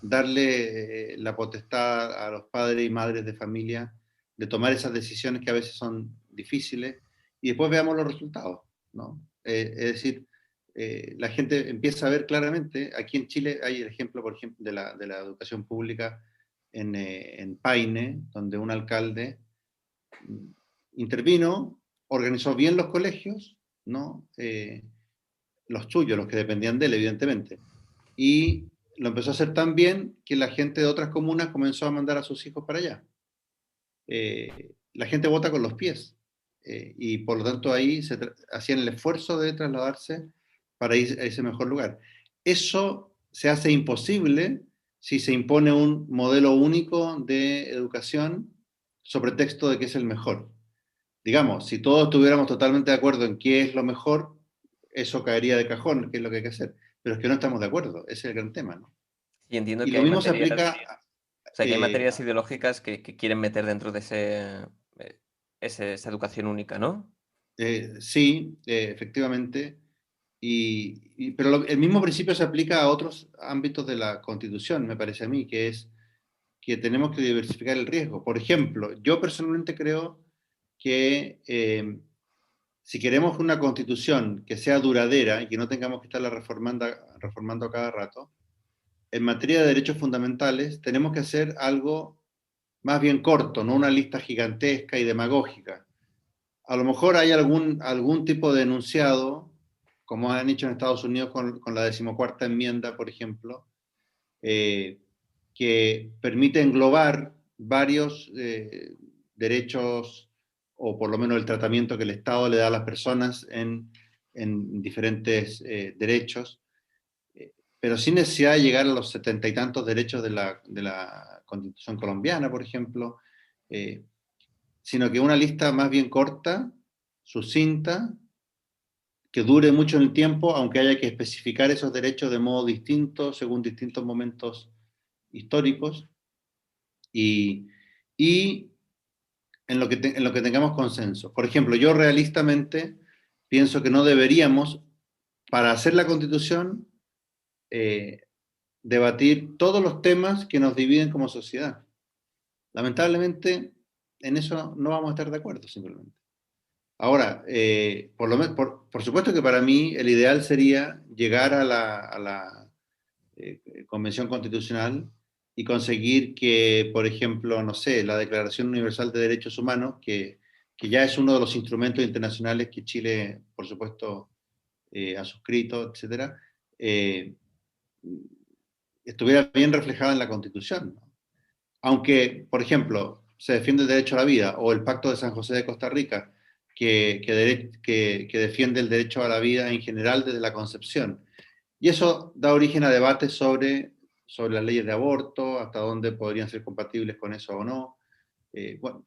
S2: darle la potestad a los padres y madres de familia de tomar esas decisiones que a veces son difíciles y después veamos los resultados, ¿no? Es decir, la gente empieza a ver claramente, aquí en Chile hay el ejemplo, por ejemplo, de la educación pública en Paine, donde un alcalde intervino, organizó bien los colegios, ¿no? Los suyos, los que dependían de él, evidentemente. Y lo empezó a hacer tan bien que la gente de otras comunas comenzó a mandar a sus hijos para allá. La gente vota con los pies. Y por lo tanto ahí hacían el esfuerzo de trasladarse para ir a ese mejor lugar. Eso se hace imposible si se impone un modelo único de educación sobre texto de que es el mejor. Digamos, si todos estuviéramos totalmente de acuerdo en qué es lo mejor, eso caería de cajón, qué es lo que hay que hacer. Pero es que no estamos de acuerdo, ese es el gran tema, ¿no?
S1: Y entiendo
S2: Y
S1: que
S2: lo
S1: hay
S2: mismo se
S1: materias,
S2: aplica,
S1: o sea, que hay materias ideológicas que quieren meter dentro de esa educación única, ¿no?
S2: sí, efectivamente, pero el mismo principio se aplica a otros ámbitos de la Constitución, me parece a mí, que es que tenemos que diversificar el riesgo. Por ejemplo, yo personalmente creo que si queremos una Constitución que sea duradera y que no tengamos que estarla reformando a cada rato, en materia de derechos fundamentales tenemos que hacer algo más bien corto, no una lista gigantesca y demagógica. A lo mejor hay algún tipo de enunciado, como han hecho en Estados Unidos con la 14ª enmienda, por ejemplo, eh, que permite englobar varios derechos, o por lo menos el tratamiento que el Estado le da a las personas en diferentes derechos, pero sin necesidad de llegar a los 70 y tantos derechos de la Constitución colombiana, por ejemplo, eh, sino que una lista más bien corta, sucinta, que dure mucho en el tiempo, aunque haya que especificar esos derechos de modo distinto según distintos momentos históricos, y, y en lo que tengamos consenso. Por ejemplo, yo realistamente pienso que no deberíamos, para hacer la Constitución, eh, debatir todos los temas que nos dividen como sociedad. Lamentablemente, en eso no vamos a estar de acuerdo, simplemente. Ahora, por supuesto que para mí el ideal sería llegar a la Convención Constitucional y conseguir que, por ejemplo, no sé, la Declaración Universal de Derechos Humanos, que ya es uno de los instrumentos internacionales que Chile, por supuesto, ha suscrito, etcétera, estuviera bien reflejada en la Constitución, ¿no? Aunque, por ejemplo, se defiende el derecho a la vida, o el Pacto de San José de Costa Rica, que defiende el derecho a la vida en general desde la concepción. Y eso da origen a debates sobre las leyes de aborto, hasta dónde podrían ser compatibles con eso o no. Bueno,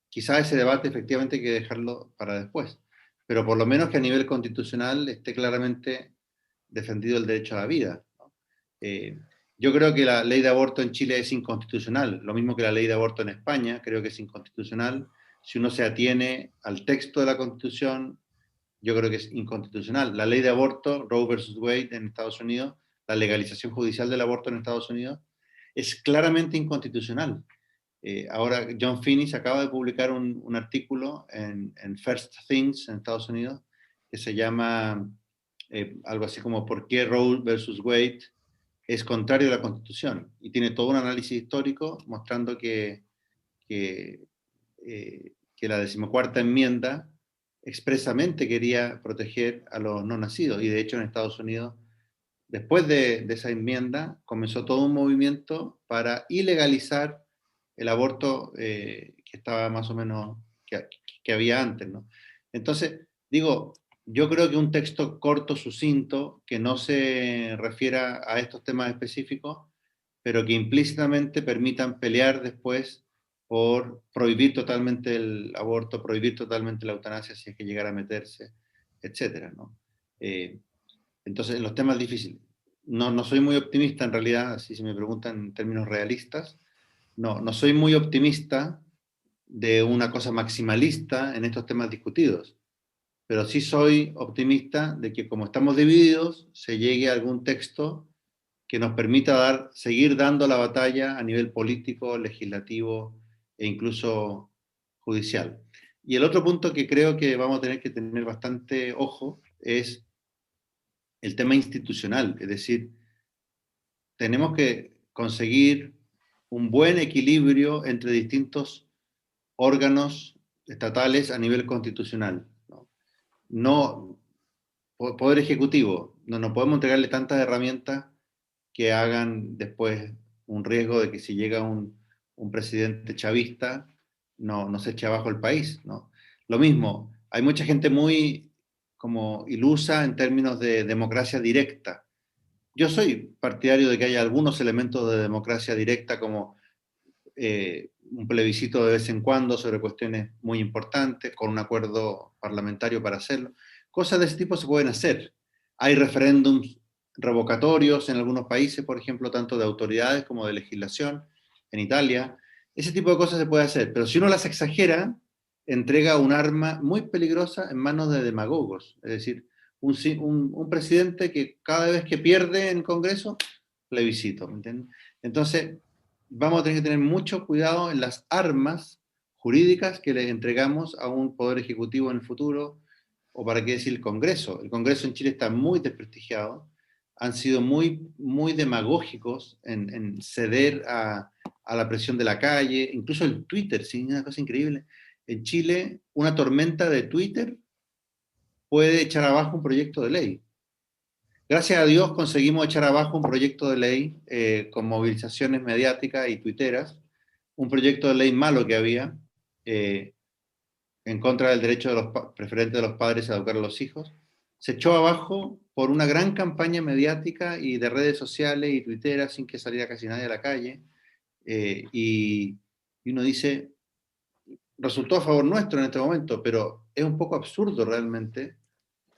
S2: quizá ese debate efectivamente hay que dejarlo para después, pero por lo menos que a nivel constitucional esté claramente defendido el derecho a la vida, ¿no? Yo creo que la ley de aborto en Chile es inconstitucional, lo mismo que la ley de aborto en España, creo que es inconstitucional. Si uno se atiene al texto de la Constitución, yo creo que es inconstitucional. La ley de aborto, Roe versus Wade en Estados Unidos, la legalización judicial del aborto en Estados Unidos, es claramente inconstitucional. Ahora John Finnis acaba de publicar un artículo en First Things en Estados Unidos que se llama algo así como ¿por qué Roe versus Wade es contrario a la Constitución? Y tiene todo un análisis histórico mostrando que la 14ª enmienda expresamente quería proteger a los no nacidos. Y de hecho en Estados Unidos, después de esa enmienda, comenzó todo un movimiento para ilegalizar el aborto que estaba más o menos, que había antes, ¿no? Entonces, digo, yo creo que un texto corto, sucinto, que no se refiera a estos temas específicos, pero que implícitamente permitan pelear después por prohibir totalmente el aborto, prohibir totalmente la eutanasia si es que llegara a meterse, etcétera, ¿no? Entonces, en los temas difíciles, no soy muy optimista en realidad, así si me preguntan en términos realistas, no soy muy optimista de una cosa maximalista en estos temas discutidos, pero sí soy optimista de que como estamos divididos, se llegue a algún texto que nos permita seguir dando la batalla a nivel político, legislativo e incluso judicial. Y el otro punto que creo que vamos a tener que tener bastante ojo es el tema institucional, es decir, tenemos que conseguir un buen equilibrio entre distintos órganos estatales a nivel constitucional. No, Poder Ejecutivo, no podemos entregarle tantas herramientas que hagan después un riesgo de que si llega un presidente chavista, no se eche abajo el país, ¿no? Lo mismo, hay mucha gente muy como ilusa en términos de democracia directa. Yo soy partidario de que haya algunos elementos de democracia directa como un plebiscito de vez en cuando sobre cuestiones muy importantes, con un acuerdo parlamentario para hacerlo. Cosas de ese tipo se pueden hacer. Hay referéndums revocatorios en algunos países, por ejemplo, tanto de autoridades como de legislación, en Italia. Ese tipo de cosas se puede hacer, pero si uno las exagera, entrega un arma muy peligrosa en manos de demagogos. Es decir, un presidente que cada vez que pierde en Congreso, plebiscito, ¿me entiendes? Entonces, vamos a tener que tener mucho cuidado en las armas jurídicas que le entregamos a un poder ejecutivo en el futuro, o para qué decir el Congreso. El Congreso en Chile está muy desprestigiado, han sido muy demagógicos en ceder a la presión de la calle, incluso el Twitter, ¿sí? Una cosa increíble. En Chile, una tormenta de Twitter puede echar abajo un proyecto de ley. Gracias a Dios conseguimos echar abajo un proyecto de ley con movilizaciones mediáticas y tuiteras, un proyecto de ley malo que había en contra del derecho de preferente de los padres a educar a los hijos. Se echó abajo por una gran campaña mediática y de redes sociales y tuiteras sin que saliera casi nadie a la calle. Y uno dice, resultó a favor nuestro en este momento, pero es un poco absurdo realmente.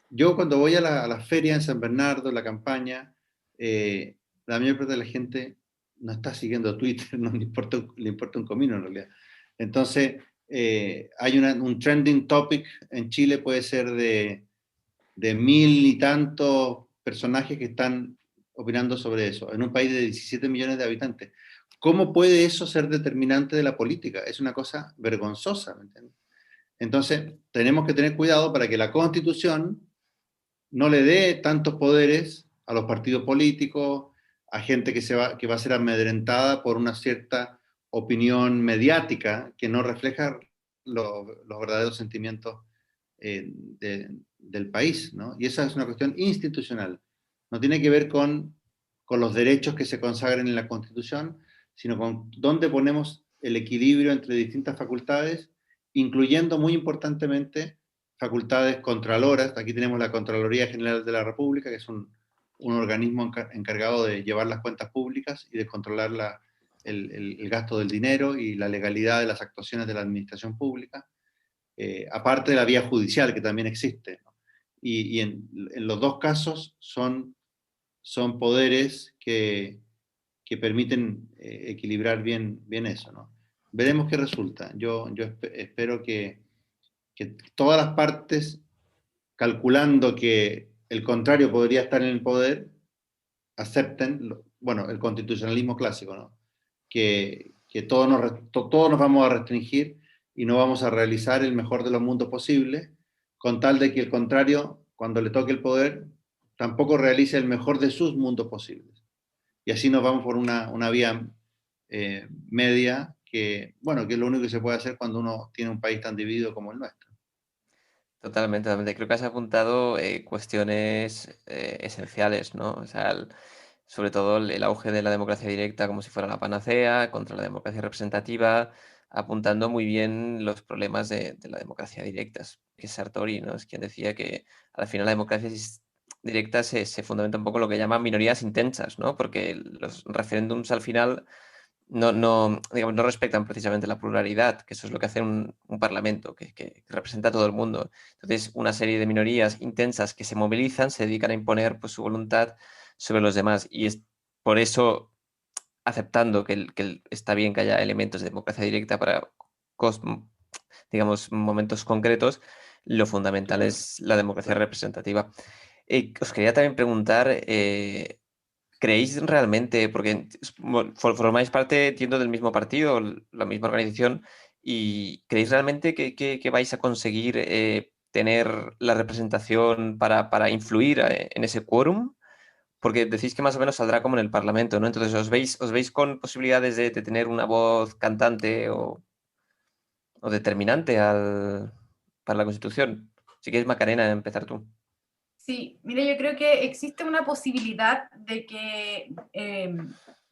S2: Yo cuando voy a la feria en San Bernardo, la campaña, la mayor parte de la gente no está siguiendo Twitter, no le importa un comino en realidad. Entonces, hay un trending topic en Chile, puede ser de 1000 y tantos personajes que están opinando sobre eso, en un país de 17 millones de habitantes. ¿Cómo puede eso ser determinante de la política? Es una cosa vergonzosa, ¿me entiendes? Entonces, tenemos que tener cuidado para que la Constitución no le dé tantos poderes a los partidos políticos, a gente que va a ser amedrentada por una cierta opinión mediática que no refleja los verdaderos sentimientos del país, ¿no? Y esa es una cuestión institucional. No tiene que ver con los derechos que se consagren en la Constitución, sino con dónde ponemos el equilibrio entre distintas facultades, incluyendo muy importantemente facultades contraloras. Aquí tenemos la Contraloría General de la República, que es un organismo encargado de llevar las cuentas públicas y de controlar el gasto del dinero y la legalidad de las actuaciones de la administración pública, aparte de la vía judicial que también existe, ¿no? Y en los dos casos son son poderes que permiten equilibrar bien eso, ¿no? Veremos qué resulta. Yo espero que todas las partes, calculando que el contrario podría estar en el poder, acepten, bueno, el constitucionalismo clásico, ¿no? Que todos nos vamos a restringir y no vamos a realizar el mejor de los mundos posible, con tal de que el contrario, cuando le toque el poder, tampoco realice el mejor de sus mundos posibles. Y así nos vamos por una vía media que, bueno, que es lo único que se puede hacer cuando uno tiene un país tan dividido como el nuestro.
S1: Totalmente, totalmente. Creo que has apuntado cuestiones esenciales, ¿no? O sea, sobre todo el auge de la democracia directa como si fuera la panacea, contra la democracia representativa, apuntando muy bien los problemas de la democracia directa. Que Sartori, ¿no? Es quien decía que al final la democracia directa se fundamenta un poco en lo que llaman minorías intensas, ¿no? Porque los referéndums al final digamos, no respetan precisamente la pluralidad, que eso es lo que hace un parlamento, que representa a todo el mundo. Entonces, una serie de minorías intensas que se movilizan, se dedican a imponer pues, su voluntad sobre los demás. Y es por eso, aceptando que está bien que haya elementos de democracia directa para, digamos, momentos concretos, lo fundamental es la democracia representativa. Os quería también preguntar... ¿creéis realmente, porque formáis parte, entiendo, del mismo partido, la misma organización, y creéis realmente que vais a conseguir tener la representación para influir en ese quórum? Porque decís que más o menos saldrá como en el Parlamento, ¿no? Entonces, ¿os veis con posibilidades de tener una voz cantante o determinante para la Constitución? Si quieres, Macarena, empezar tú.
S3: Sí, mira, yo creo que existe una posibilidad de que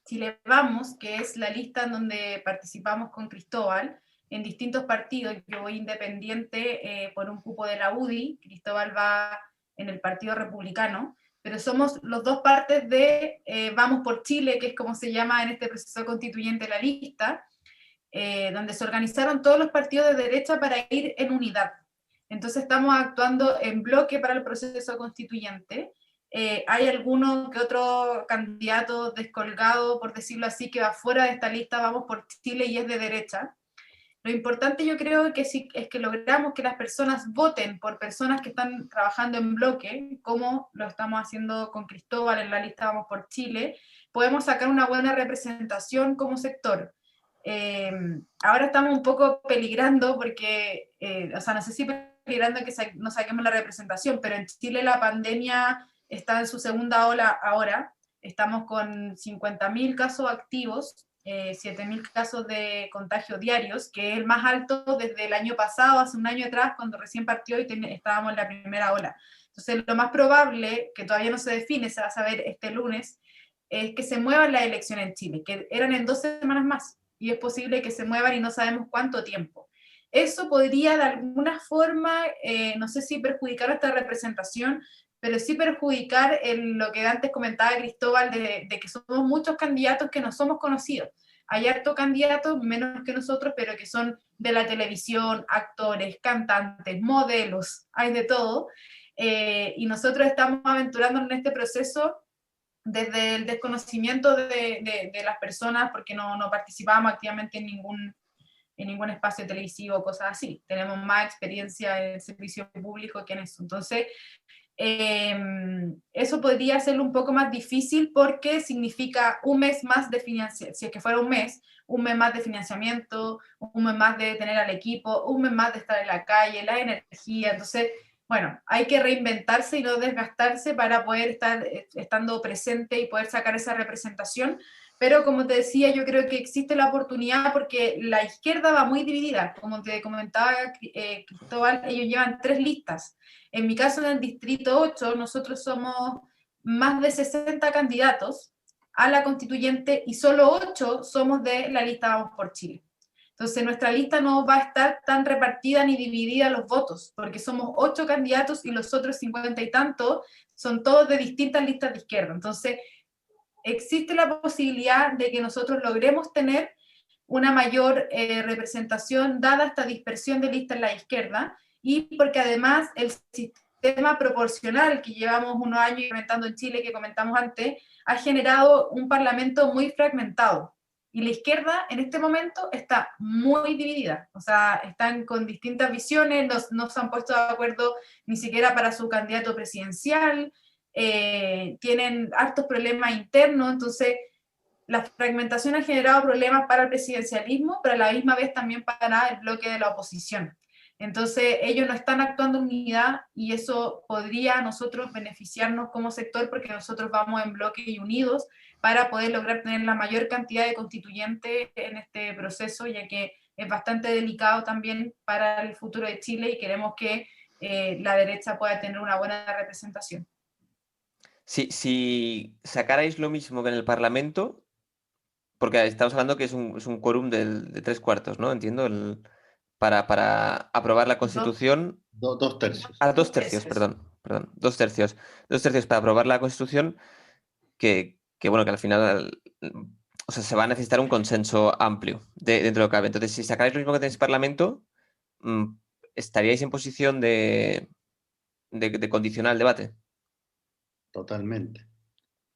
S3: Chile Vamos, que es la lista en donde participamos con Cristóbal, en distintos partidos, yo voy independiente por un cupo de la UDI, Cristóbal va en el Partido Republicano, pero somos los dos partes de Vamos por Chile, que es como se llama en este proceso constituyente la lista, donde se organizaron todos los partidos de derecha para ir en unidad. Entonces estamos actuando en bloque para el proceso constituyente. Hay alguno que otro candidato descolgado, por decirlo así, que va fuera de esta lista, Vamos por Chile, y es de derecha. Lo importante yo creo que sí, es que logramos que las personas voten por personas que están trabajando en bloque, como lo estamos haciendo con Cristóbal en la lista Vamos por Chile, podemos sacar una buena representación como sector. Ahora estamos un poco peligrando porque, o sea, no sé si peligrando que no saquemos la representación, pero en Chile la pandemia está en su segunda ola ahora, estamos con 50.000 casos activos, 7.000 casos de contagio diarios, que es el más alto desde el año pasado, hace un año atrás, cuando recién partió y estábamos en la primera ola. Entonces, lo más probable, que todavía no se define, se va a saber este lunes, es que se muevan las elecciones en Chile, que eran en 2 semanas más, y es posible que se muevan y no sabemos cuánto tiempo. Eso podría de alguna forma, no sé si perjudicar esta representación, pero sí perjudicar lo que antes comentaba Cristóbal, de que somos muchos candidatos que no somos conocidos. Hay hartos candidatos, menos que nosotros, pero que son de la televisión, actores, cantantes, modelos, hay de todo. Y nosotros estamos aventurándonos en este proceso desde el desconocimiento de las personas, porque no participábamos activamente en ningún espacio televisivo o cosas así. Tenemos más experiencia en el servicio público que en eso. Entonces, eso podría hacerlo un poco más difícil porque significa un mes más de financiamiento, si es que fuera un mes más de financiamiento, un mes más de tener al equipo, un mes más de estar en la calle, la energía. Entonces, bueno, hay que reinventarse y no desgastarse para poder estar estando presente y poder sacar esa representación. Pero como te decía, yo creo que existe la oportunidad porque la izquierda va muy dividida. Como te comentaba Cristóbal, ellos llevan 3 listas. En mi caso, en el Distrito 8, nosotros somos más de 60 candidatos a la constituyente y solo 8 somos de la lista Vamos por Chile. Entonces, nuestra lista no va a estar tan repartida ni dividida los votos, porque somos 8 candidatos y los otros 50 y tantos son todos de distintas listas de izquierda. Entonces, existe la posibilidad de que nosotros logremos tener una mayor representación dada esta dispersión de listas en la izquierda, y porque además el sistema proporcional que llevamos unos años implementando en Chile, que comentamos antes, ha generado un parlamento muy fragmentado. Y la izquierda en este momento está muy dividida, o sea, están con distintas visiones, no se han puesto de acuerdo ni siquiera para su candidato presidencial, tienen hartos problemas internos, entonces la fragmentación ha generado problemas para el presidencialismo, pero a la misma vez también para el bloque de la oposición. Entonces ellos no están actuando en unidad y eso podría a nosotros beneficiarnos como sector porque nosotros vamos en bloque y unidos para poder lograr tener la mayor cantidad de constituyentes en este proceso, ya que es bastante delicado también para el futuro de Chile y queremos que la derecha pueda tener una buena representación.
S1: Si sacarais lo mismo que en el Parlamento, porque estamos hablando que es un quórum de 3/4, ¿no? Entiendo, para aprobar la Constitución.
S2: 2 tercios.
S1: 2 tercios, perdón. 2 tercios. 2 tercios para aprobar la Constitución, que bueno, que al final, o sea, se va a necesitar un consenso amplio dentro de lo que cabe. Entonces, si sacáis lo mismo que tenéis Parlamento, ¿estaríais en posición de condicionar el debate?
S2: Totalmente.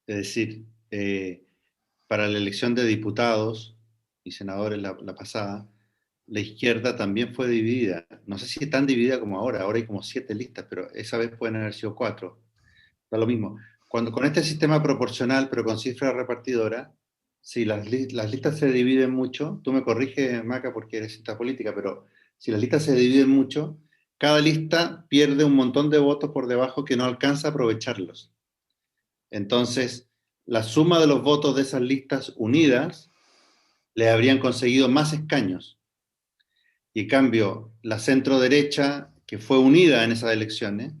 S2: Es decir, para la elección de diputados y senadores la pasada, la izquierda también fue dividida. No sé si es tan dividida como ahora hay como 7 listas, pero esa vez pueden haber sido 4. Da lo mismo. Con este sistema proporcional, pero con cifra repartidora, si las listas se dividen mucho, tú me corriges, Maca, porque eres ciencia política, pero si las listas se dividen mucho, cada lista pierde un montón de votos por debajo que no alcanza a aprovecharlos. Entonces, la suma de los votos de esas listas unidas le habrían conseguido más escaños. Y en cambio, la centro derecha, que fue unida en esas elecciones,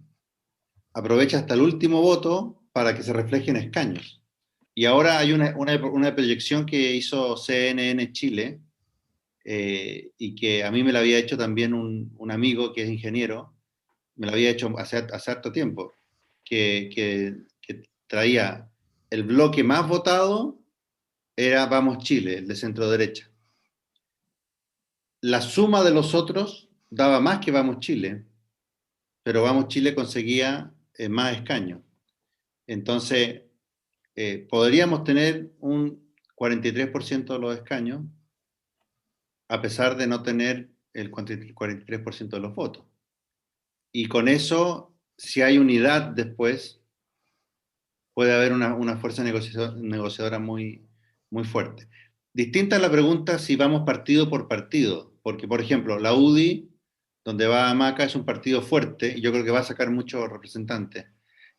S2: aprovecha hasta el último voto para que se reflejen escaños. Y ahora hay una proyección que hizo CNN Chile, y que a mí me la había hecho también un amigo que es ingeniero, me la había hecho hace harto tiempo, que traía el bloque más votado era Vamos Chile, el de centro derecha. La suma de los otros daba más que Vamos Chile, pero Vamos Chile conseguía más escaños. Entonces, podríamos tener un 43% de los escaños, a pesar de no tener el 43% de los votos. Y con eso, si hay unidad después, puede haber una fuerza negociadora muy, muy fuerte. Distinta es la pregunta si vamos partido por partido, porque, por ejemplo, la UDI, donde va Maca, es un partido fuerte y yo creo que va a sacar muchos representantes.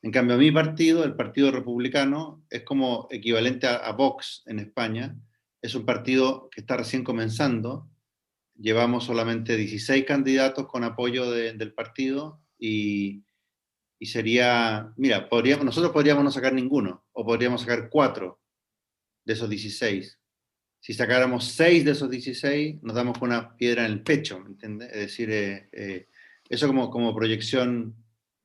S2: En cambio, mi partido, el Partido Republicano, es como equivalente a Vox en España. Es un partido que está recién comenzando. Llevamos solamente 16 candidatos con apoyo del partido y sería, mira, nosotros podríamos no sacar ninguno, o podríamos sacar 4 de esos 16. Si sacáramos 6 de esos 16, nos damos con una piedra en el pecho, ¿me entiendes? Es decir, eso como proyección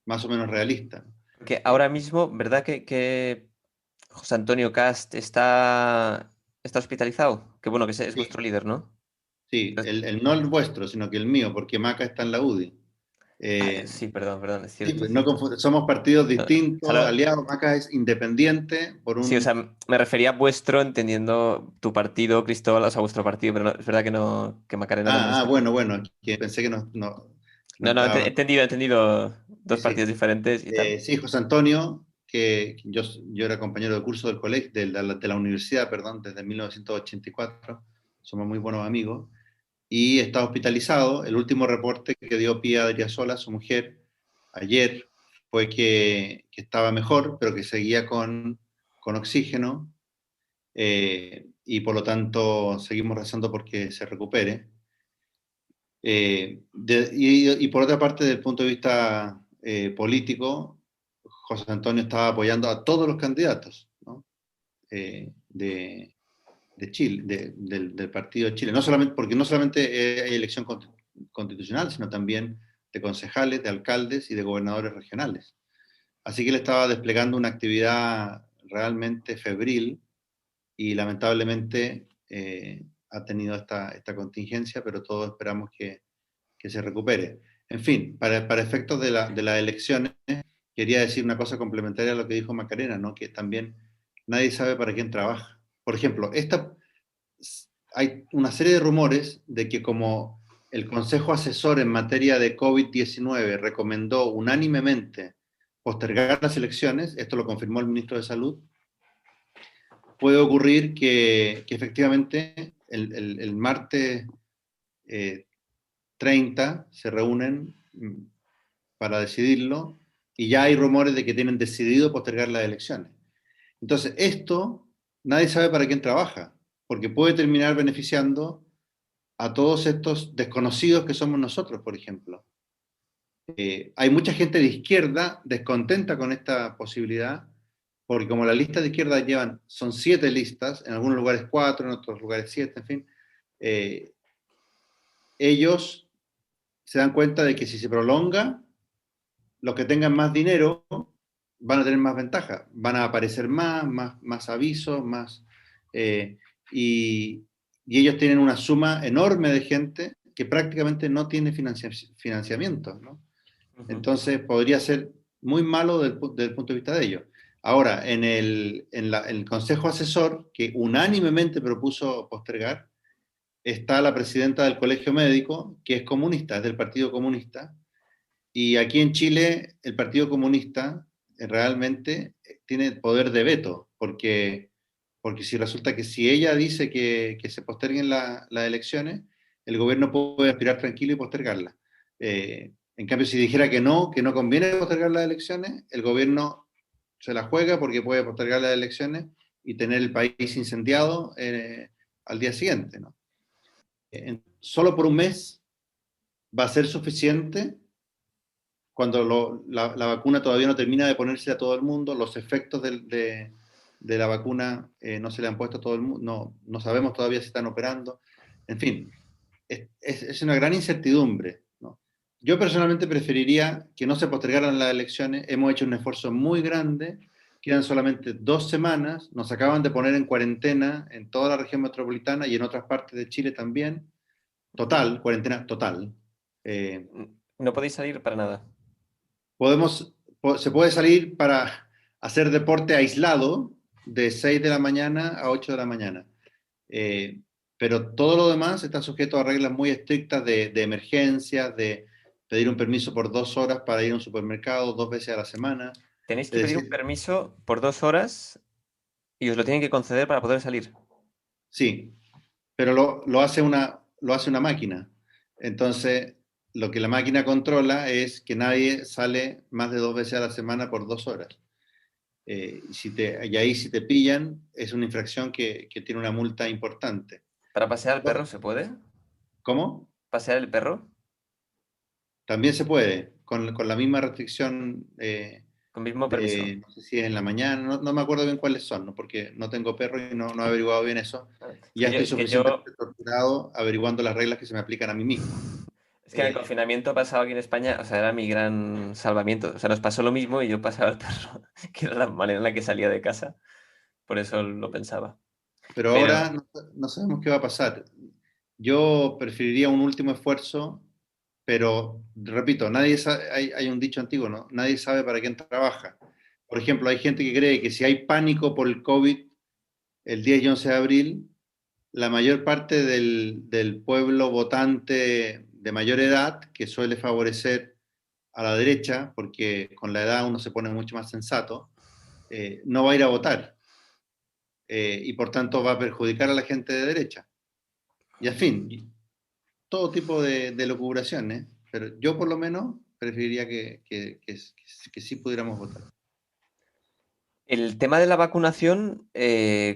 S2: más o menos realista.
S1: Que ahora mismo, ¿verdad que José Antonio Cast está hospitalizado? Que bueno, que es vuestro líder, ¿no?
S2: Sí, no el vuestro, sino que el mío, porque Maca está en la UDI.
S1: Sí, perdón, es
S2: Sí,
S1: cierto.
S2: pues no somos partidos
S1: O
S2: distintos,
S1: sea,
S2: aliados. Maca es independiente por
S1: sí, o
S2: un...
S1: sea, me refería a vuestro entendiendo tu partido, Cristóbal, o sea, vuestro partido, pero es verdad que Macarena también está.
S2: bueno, que pensé que no
S1: No, he
S2: estaba...
S1: entendido
S2: Sí,
S1: dos
S2: sí.
S1: partidos diferentes y tal.
S2: Sí, José Antonio, que yo era compañero de curso del colegio, de la universidad, perdón, desde 1984, somos muy buenos amigos, y está hospitalizado. El último reporte que dio Pía Adriasola, su mujer, ayer, fue que estaba mejor, pero que seguía con oxígeno, y por lo tanto seguimos rezando porque se recupere. Y por otra parte, desde el punto de vista político, José Antonio estaba apoyando a todos los candidatos, ¿no? de Chile, del partido de Chile, no solamente, porque no solamente hay elección constitucional, sino también de concejales, de alcaldes y de gobernadores regionales. Así que él estaba desplegando una actividad realmente febril y lamentablemente ha tenido esta contingencia, pero todos esperamos que se recupere. En fin, para efectos de las elecciones, quería decir una cosa complementaria a lo que dijo Macarena, ¿no? Que también nadie sabe para quién trabaja. Por ejemplo, hay una serie de rumores de que como el Consejo Asesor en materia de COVID-19 recomendó unánimemente postergar las elecciones, esto lo confirmó el ministro de Salud, puede ocurrir que efectivamente el martes 30 se reúnen para decidirlo y ya hay rumores de que tienen decidido postergar las elecciones. Entonces, esto nadie sabe para quién trabaja, porque puede terminar beneficiando a todos estos desconocidos que somos nosotros, por ejemplo. Hay mucha gente de izquierda descontenta con esta posibilidad, porque como la lista de izquierda son 7 listas, en algunos lugares 4, en otros lugares 7, en fin, ellos se dan cuenta de que si se prolonga, los que tengan más dinero van a tener más ventaja, van a aparecer más avisos, y, y ellos tienen una suma enorme de gente que prácticamente no tiene financiamiento, ¿no? Entonces podría ser muy malo desde el punto de vista de ellos. Ahora, en el Consejo Asesor, que unánimemente propuso postergar, está la presidenta del Colegio Médico, que es comunista, es del Partido Comunista, y aquí en Chile el Partido Comunista realmente tiene poder de veto, porque si resulta que si ella dice que se posterguen las elecciones, el gobierno puede aspirar tranquilo y postergarlas. En cambio, si dijera que no conviene postergar las elecciones, el gobierno se la juega porque puede postergar las elecciones y tener el país incendiado al día siguiente, ¿no? Solo por un mes va a ser suficiente cuando la vacuna todavía no termina de ponerse a todo el mundo, los efectos de la vacuna no se le han puesto a todo el mundo, no sabemos todavía si están operando. En fin, es una gran incertidumbre, ¿no? Yo personalmente preferiría que no se postergaran las elecciones. Hemos hecho un esfuerzo muy grande, quedan solamente 2 semanas, nos acaban de poner en cuarentena en toda la región metropolitana y en otras partes de Chile también. Total, cuarentena total.
S1: No podéis salir para nada.
S2: Se puede salir para hacer deporte aislado de 6 de la mañana a 8 de la mañana. Pero todo lo demás está sujeto a reglas muy estrictas de emergencia, de pedir un permiso por 2 horas para ir a un supermercado 2 veces a la semana.
S1: Tenéis que
S2: Es
S1: pedir un
S2: decir,
S1: permiso por 2 horas y os lo tienen que conceder para poder salir.
S2: sí, pero lo hace una máquina. Entonces, lo que la máquina controla es que nadie sale más de 2 veces a la semana por 2 horas. Y ahí si te pillan, es una infracción que tiene una multa importante.
S1: ¿Para pasear al perro se puede?
S2: ¿Cómo?
S1: ¿Pasear el perro?
S2: También se puede, con la misma restricción
S1: Con mismo permiso.
S2: no sé si es en la mañana, no me acuerdo bien cuáles son, ¿no? Porque no tengo perro y no he averiguado bien eso.
S1: Es
S2: Y ya
S1: que yo,
S2: estoy
S1: es que yo,
S2: suficientemente torturado averiguando las reglas que se me aplican a mí mismo.
S1: es que en el
S2: Eh,
S1: confinamiento pasado aquí en España, o sea, era mi gran salvamiento. O sea, nos pasó lo mismo y yo pasaba al perro, que era la manera en la que salía de casa. Por eso lo pensaba.
S2: pero
S1: Pero
S2: ahora no sabemos qué va a pasar. Yo preferiría un último esfuerzo, pero repito, hay un dicho antiguo, ¿no? Nadie sabe para quién trabaja. Por ejemplo, hay gente que cree que si hay pánico por el COVID el 10 y 11 de abril, la mayor parte del pueblo votante de mayor edad, que suele favorecer a la derecha, porque con la edad uno se pone mucho más sensato, no va a ir a votar. Y por tanto va a perjudicar a la gente de derecha. Y en fin, todo tipo de locubraciones, pero yo por lo menos preferiría que sí pudiéramos votar.
S1: el tema de la vacunación,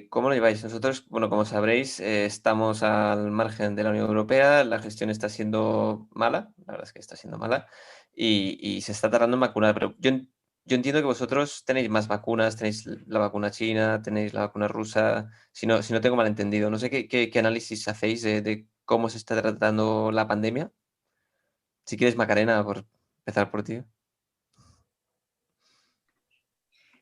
S1: ¿cómo lo lleváis? Nosotros, bueno, como sabréis, estamos al margen de la Unión Europea, la gestión está siendo mala, la verdad es que está siendo mala, y se está tardando en vacunar, pero yo entiendo que vosotros tenéis más vacunas, tenéis la vacuna china, tenéis la vacuna rusa, si no tengo malentendido. No sé qué análisis hacéis de cómo se está tratando la pandemia. Si quieres, Macarena, por empezar por ti.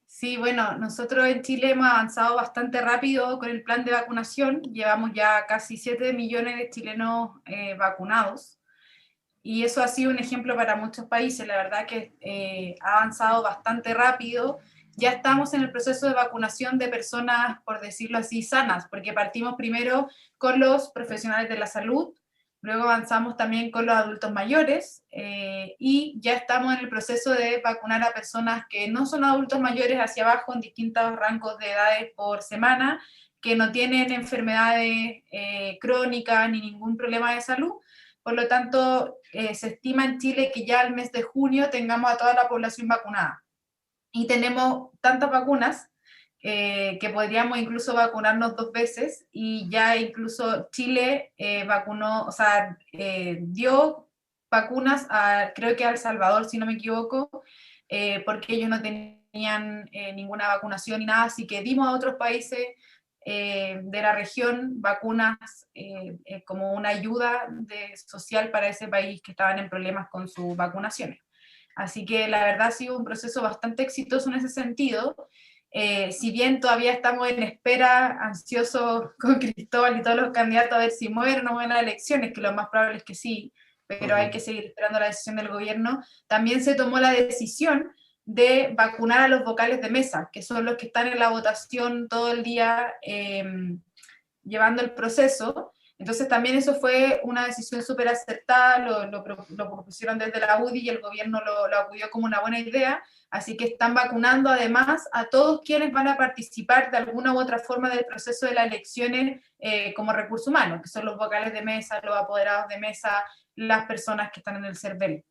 S3: Sí, bueno, nosotros en Chile hemos avanzado bastante rápido con el plan de vacunación. Llevamos ya casi 7 millones de chilenos vacunados. y eso ha sido un ejemplo para muchos países. La verdad que ha avanzado bastante rápido. Ya estamos en el proceso de vacunación de personas, por decirlo así, sanas, porque partimos primero con los profesionales de la salud, luego avanzamos también con los adultos mayores y ya estamos en el proceso de vacunar a personas que no son adultos mayores hacia abajo en distintos rangos de edades por semana, que no tienen enfermedades crónicas ni ningún problema de salud. Por lo tanto, se estima en Chile que ya al mes de junio tengamos a toda la población vacunada. Y tenemos tantas vacunas que podríamos incluso vacunarnos 2 veces, y ya incluso Chile vacunó, o sea, dio vacunas a, creo que a El Salvador, si no me equivoco, porque ellos no tenían ninguna vacunación ni nada, así que dimos a otros países de la región vacunas como una ayuda social para ese país que estaban en problemas con sus vacunaciones. Así que la verdad ha sido un proceso bastante exitoso en ese sentido. Si bien todavía estamos en espera, ansiosos con Cristóbal y todos los candidatos a ver si mueven o no mueven las elecciones, que lo más probable es que sí, pero hay que seguir esperando la decisión del gobierno, también se tomó la decisión de vacunar a los vocales de mesa, que son los que están en la votación todo el día llevando el proceso. Entonces también eso fue una decisión súper acertada, lo propusieron desde la UDI y el gobierno lo acudió como una buena idea, así que están vacunando además a todos quienes van a participar de alguna u otra forma del proceso de las elecciones como recursos humanos, que son los vocales de mesa, los apoderados de mesa, las personas que están en el CERVEL.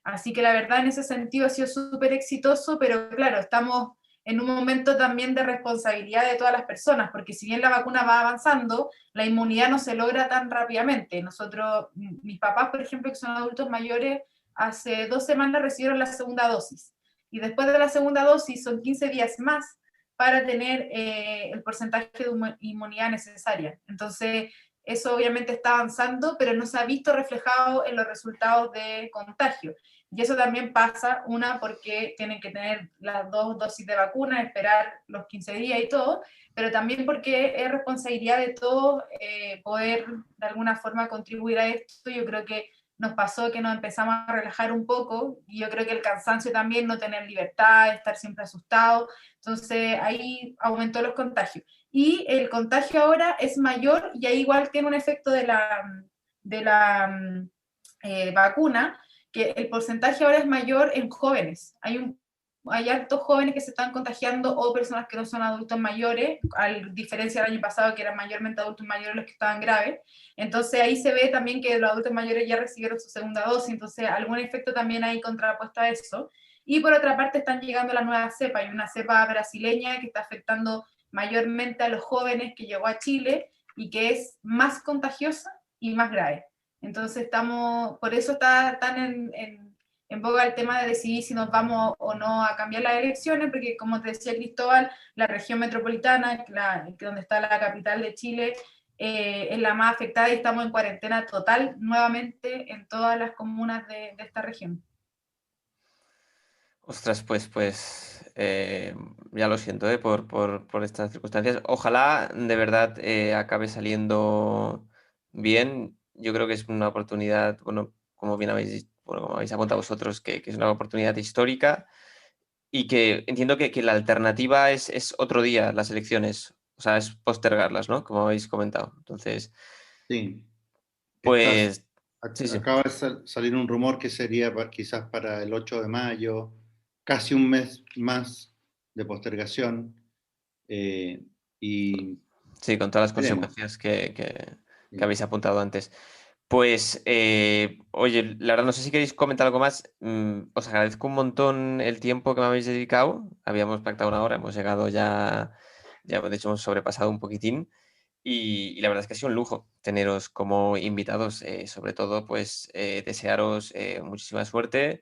S3: Así que la verdad en ese sentido ha sido súper exitoso, pero claro, estamos en un momento también de responsabilidad de todas las personas, porque si bien la vacuna va avanzando, la inmunidad no se logra tan rápidamente. Nosotros, mis papás, por ejemplo, que son adultos mayores, hace 2 semanas recibieron la segunda dosis, y después de la segunda dosis son 15 días más para tener el porcentaje de inmunidad necesaria. Entonces, eso obviamente está avanzando, pero no se ha visto reflejado en los resultados de contagio. Y eso también pasa, una, porque tienen que tener las 2 dosis de vacuna, esperar los 15 días y todo, pero también porque es responsabilidad de todos poder de alguna forma contribuir a esto. Yo creo que nos pasó que nos empezamos a relajar un poco, y yo creo que el cansancio también, no tener libertad, estar siempre asustado, entonces ahí aumentó los contagios. Y el contagio ahora es mayor, y ahí igual tiene un efecto de la vacuna, que el porcentaje ahora es mayor en jóvenes. Hay hartos jóvenes que se están contagiando, o personas que no son adultos mayores, a diferencia del año pasado que eran mayormente adultos mayores los que estaban graves. Entonces ahí se ve también que los adultos mayores ya recibieron su segunda dosis, entonces algún efecto también hay contrapuesto a eso. Y por otra parte están llegando las nuevas cepas. Hay una cepa brasileña que está afectando mayormente a los jóvenes, que llegó a Chile y que es más contagiosa y más grave. Entonces por eso está tan en boga el tema de decidir si nos vamos o no a cambiar las elecciones, porque como te decía Cristóbal, la región metropolitana, donde está la capital de Chile, es la más afectada, y estamos en cuarentena total nuevamente en todas las comunas de esta región.
S1: Ostras, ya lo siento, por estas circunstancias. Ojalá de verdad acabe saliendo bien. Yo creo que es una oportunidad, bueno, como habéis apuntado vosotros, que es una oportunidad histórica, y que entiendo que la alternativa es otro día las elecciones, o sea, es postergarlas, ¿no? Como habéis comentado. Entonces,
S2: Sí.
S1: pues sí, sí.
S2: Acaba de salir un rumor que sería quizás para el 8 de mayo, casi un mes más de postergación. Y
S1: Sí, con todas las
S2: veremos.
S1: consecuencias que
S2: Sí.
S1: habéis apuntado antes. Pues, oye, la verdad no sé si queréis comentar algo más. Os agradezco un montón el tiempo que me habéis dedicado. Habíamos pactado una hora, hemos llegado ya de hecho hemos sobrepasado un poquitín. Y la verdad es que ha sido un lujo teneros como invitados. Sobre todo, pues desearos muchísima suerte.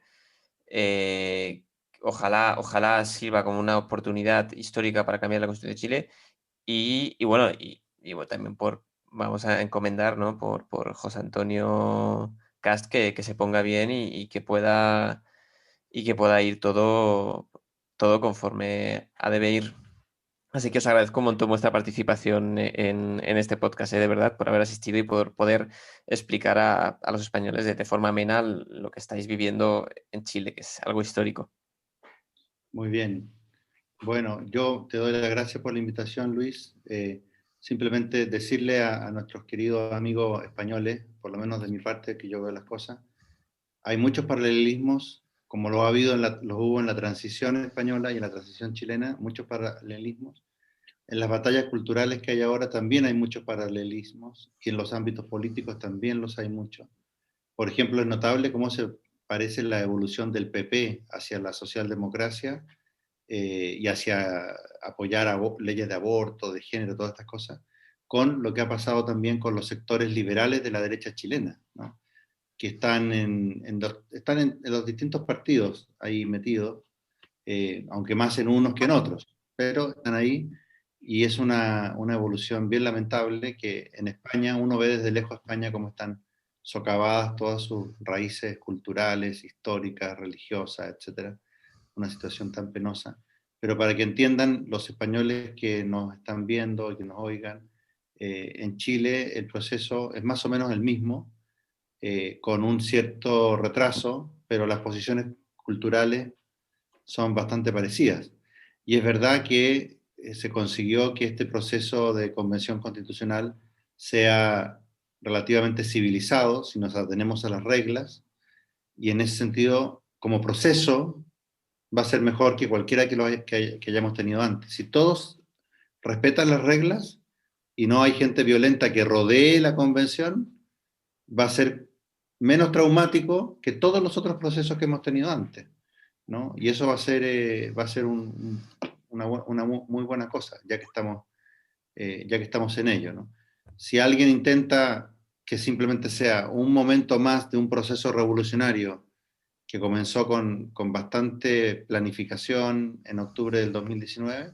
S1: eh, ojalá sirva como una oportunidad histórica para cambiar la Constitución de Chile. Y bueno, bueno, también vamos a encomendar, ¿no? Por José Antonio Cast, que se ponga bien y que pueda ir todo conforme ha de ir. Así que os agradezco un montón vuestra participación en este podcast, de verdad, por haber asistido y por poder explicar a los españoles de forma amena lo que estáis viviendo en Chile, que es algo histórico.
S2: Muy bien. Bueno, yo te doy las gracias por la invitación, Luis. Simplemente decirle a nuestros queridos amigos españoles, por lo menos de mi parte, que yo veo las cosas, hay muchos paralelismos, como lo ha habido los hubo en la transición española y en la transición chilena, muchos paralelismos. En las batallas culturales que hay ahora también hay muchos paralelismos, y en los ámbitos políticos también los hay muchos. Por ejemplo, es notable cómo se parece la evolución del PP hacia la socialdemocracia y hacia apoyar leyes de aborto, de género, todas estas cosas, con lo que ha pasado también con los sectores liberales de la derecha chilena, ¿no? Que están en los distintos partidos ahí metidos, aunque más en unos que en otros, pero están ahí, y es una evolución bien lamentable que en España, uno ve desde lejos España como están socavadas todas sus raíces culturales, históricas, religiosas, etcétera, una situación tan penosa. Pero para que entiendan los españoles que nos están viendo y que nos oigan, en Chile el proceso es más o menos el mismo, con un cierto retraso, pero las posiciones culturales son bastante parecidas. Y es verdad que se consiguió que este proceso de convención constitucional sea relativamente civilizado, si nos atenemos a las reglas, y en ese sentido, como proceso, va a ser mejor que cualquiera que hayamos tenido antes. Si todos respetan las reglas y no hay gente violenta que rodee la convención, va a ser menos traumático que todos los otros procesos que hemos tenido antes, ¿no? Y eso va a ser una muy buena cosa, ya que estamos en ello, ¿no? Si alguien intenta que simplemente sea un momento más de un proceso revolucionario que comenzó con bastante planificación en octubre del 2019,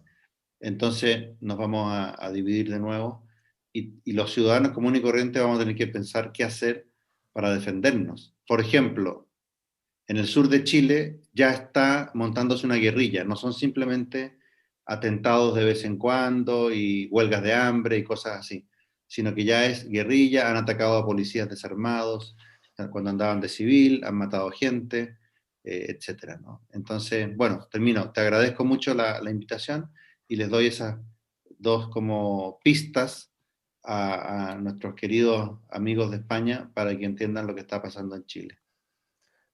S2: entonces nos vamos a dividir de nuevo y los ciudadanos comunes y corrientes vamos a tener que pensar qué hacer para defendernos. Por ejemplo, en el sur de Chile ya está montándose una guerrilla, no son simplemente atentados de vez en cuando y huelgas de hambre y cosas así, sino que ya es guerrilla, han atacado a policías desarmados cuando andaban de civil, han matado gente, etcétera, ¿no? Entonces, bueno, termino. Te agradezco mucho la invitación y les doy esas dos como pistas a nuestros queridos amigos de España para que entiendan lo que está pasando en Chile.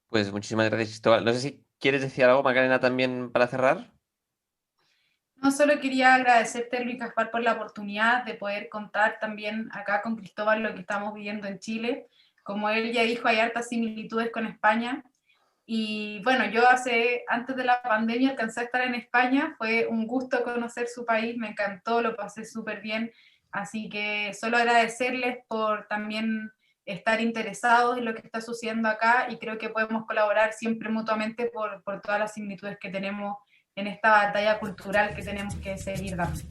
S1: Pues muchísimas gracias, Cristóbal. No sé si quieres decir algo, Macarena, también para cerrar.
S3: No solo quería agradecerte, Luis Gaspar, por la oportunidad de poder contar también acá con Cristóbal lo que estamos viviendo en Chile. Como él ya dijo, hay hartas similitudes con España. Y bueno, yo antes de la pandemia alcancé a estar en España, fue un gusto conocer su país, me encantó, lo pasé súper bien. Así que solo agradecerles por también estar interesados en lo que está sucediendo acá y creo que podemos colaborar siempre mutuamente por todas las similitudes que tenemos en esta batalla cultural que tenemos que seguir dando.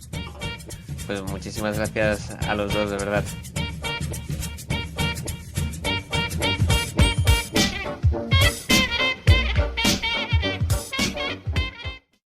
S1: Pues muchísimas gracias a los dos, de verdad.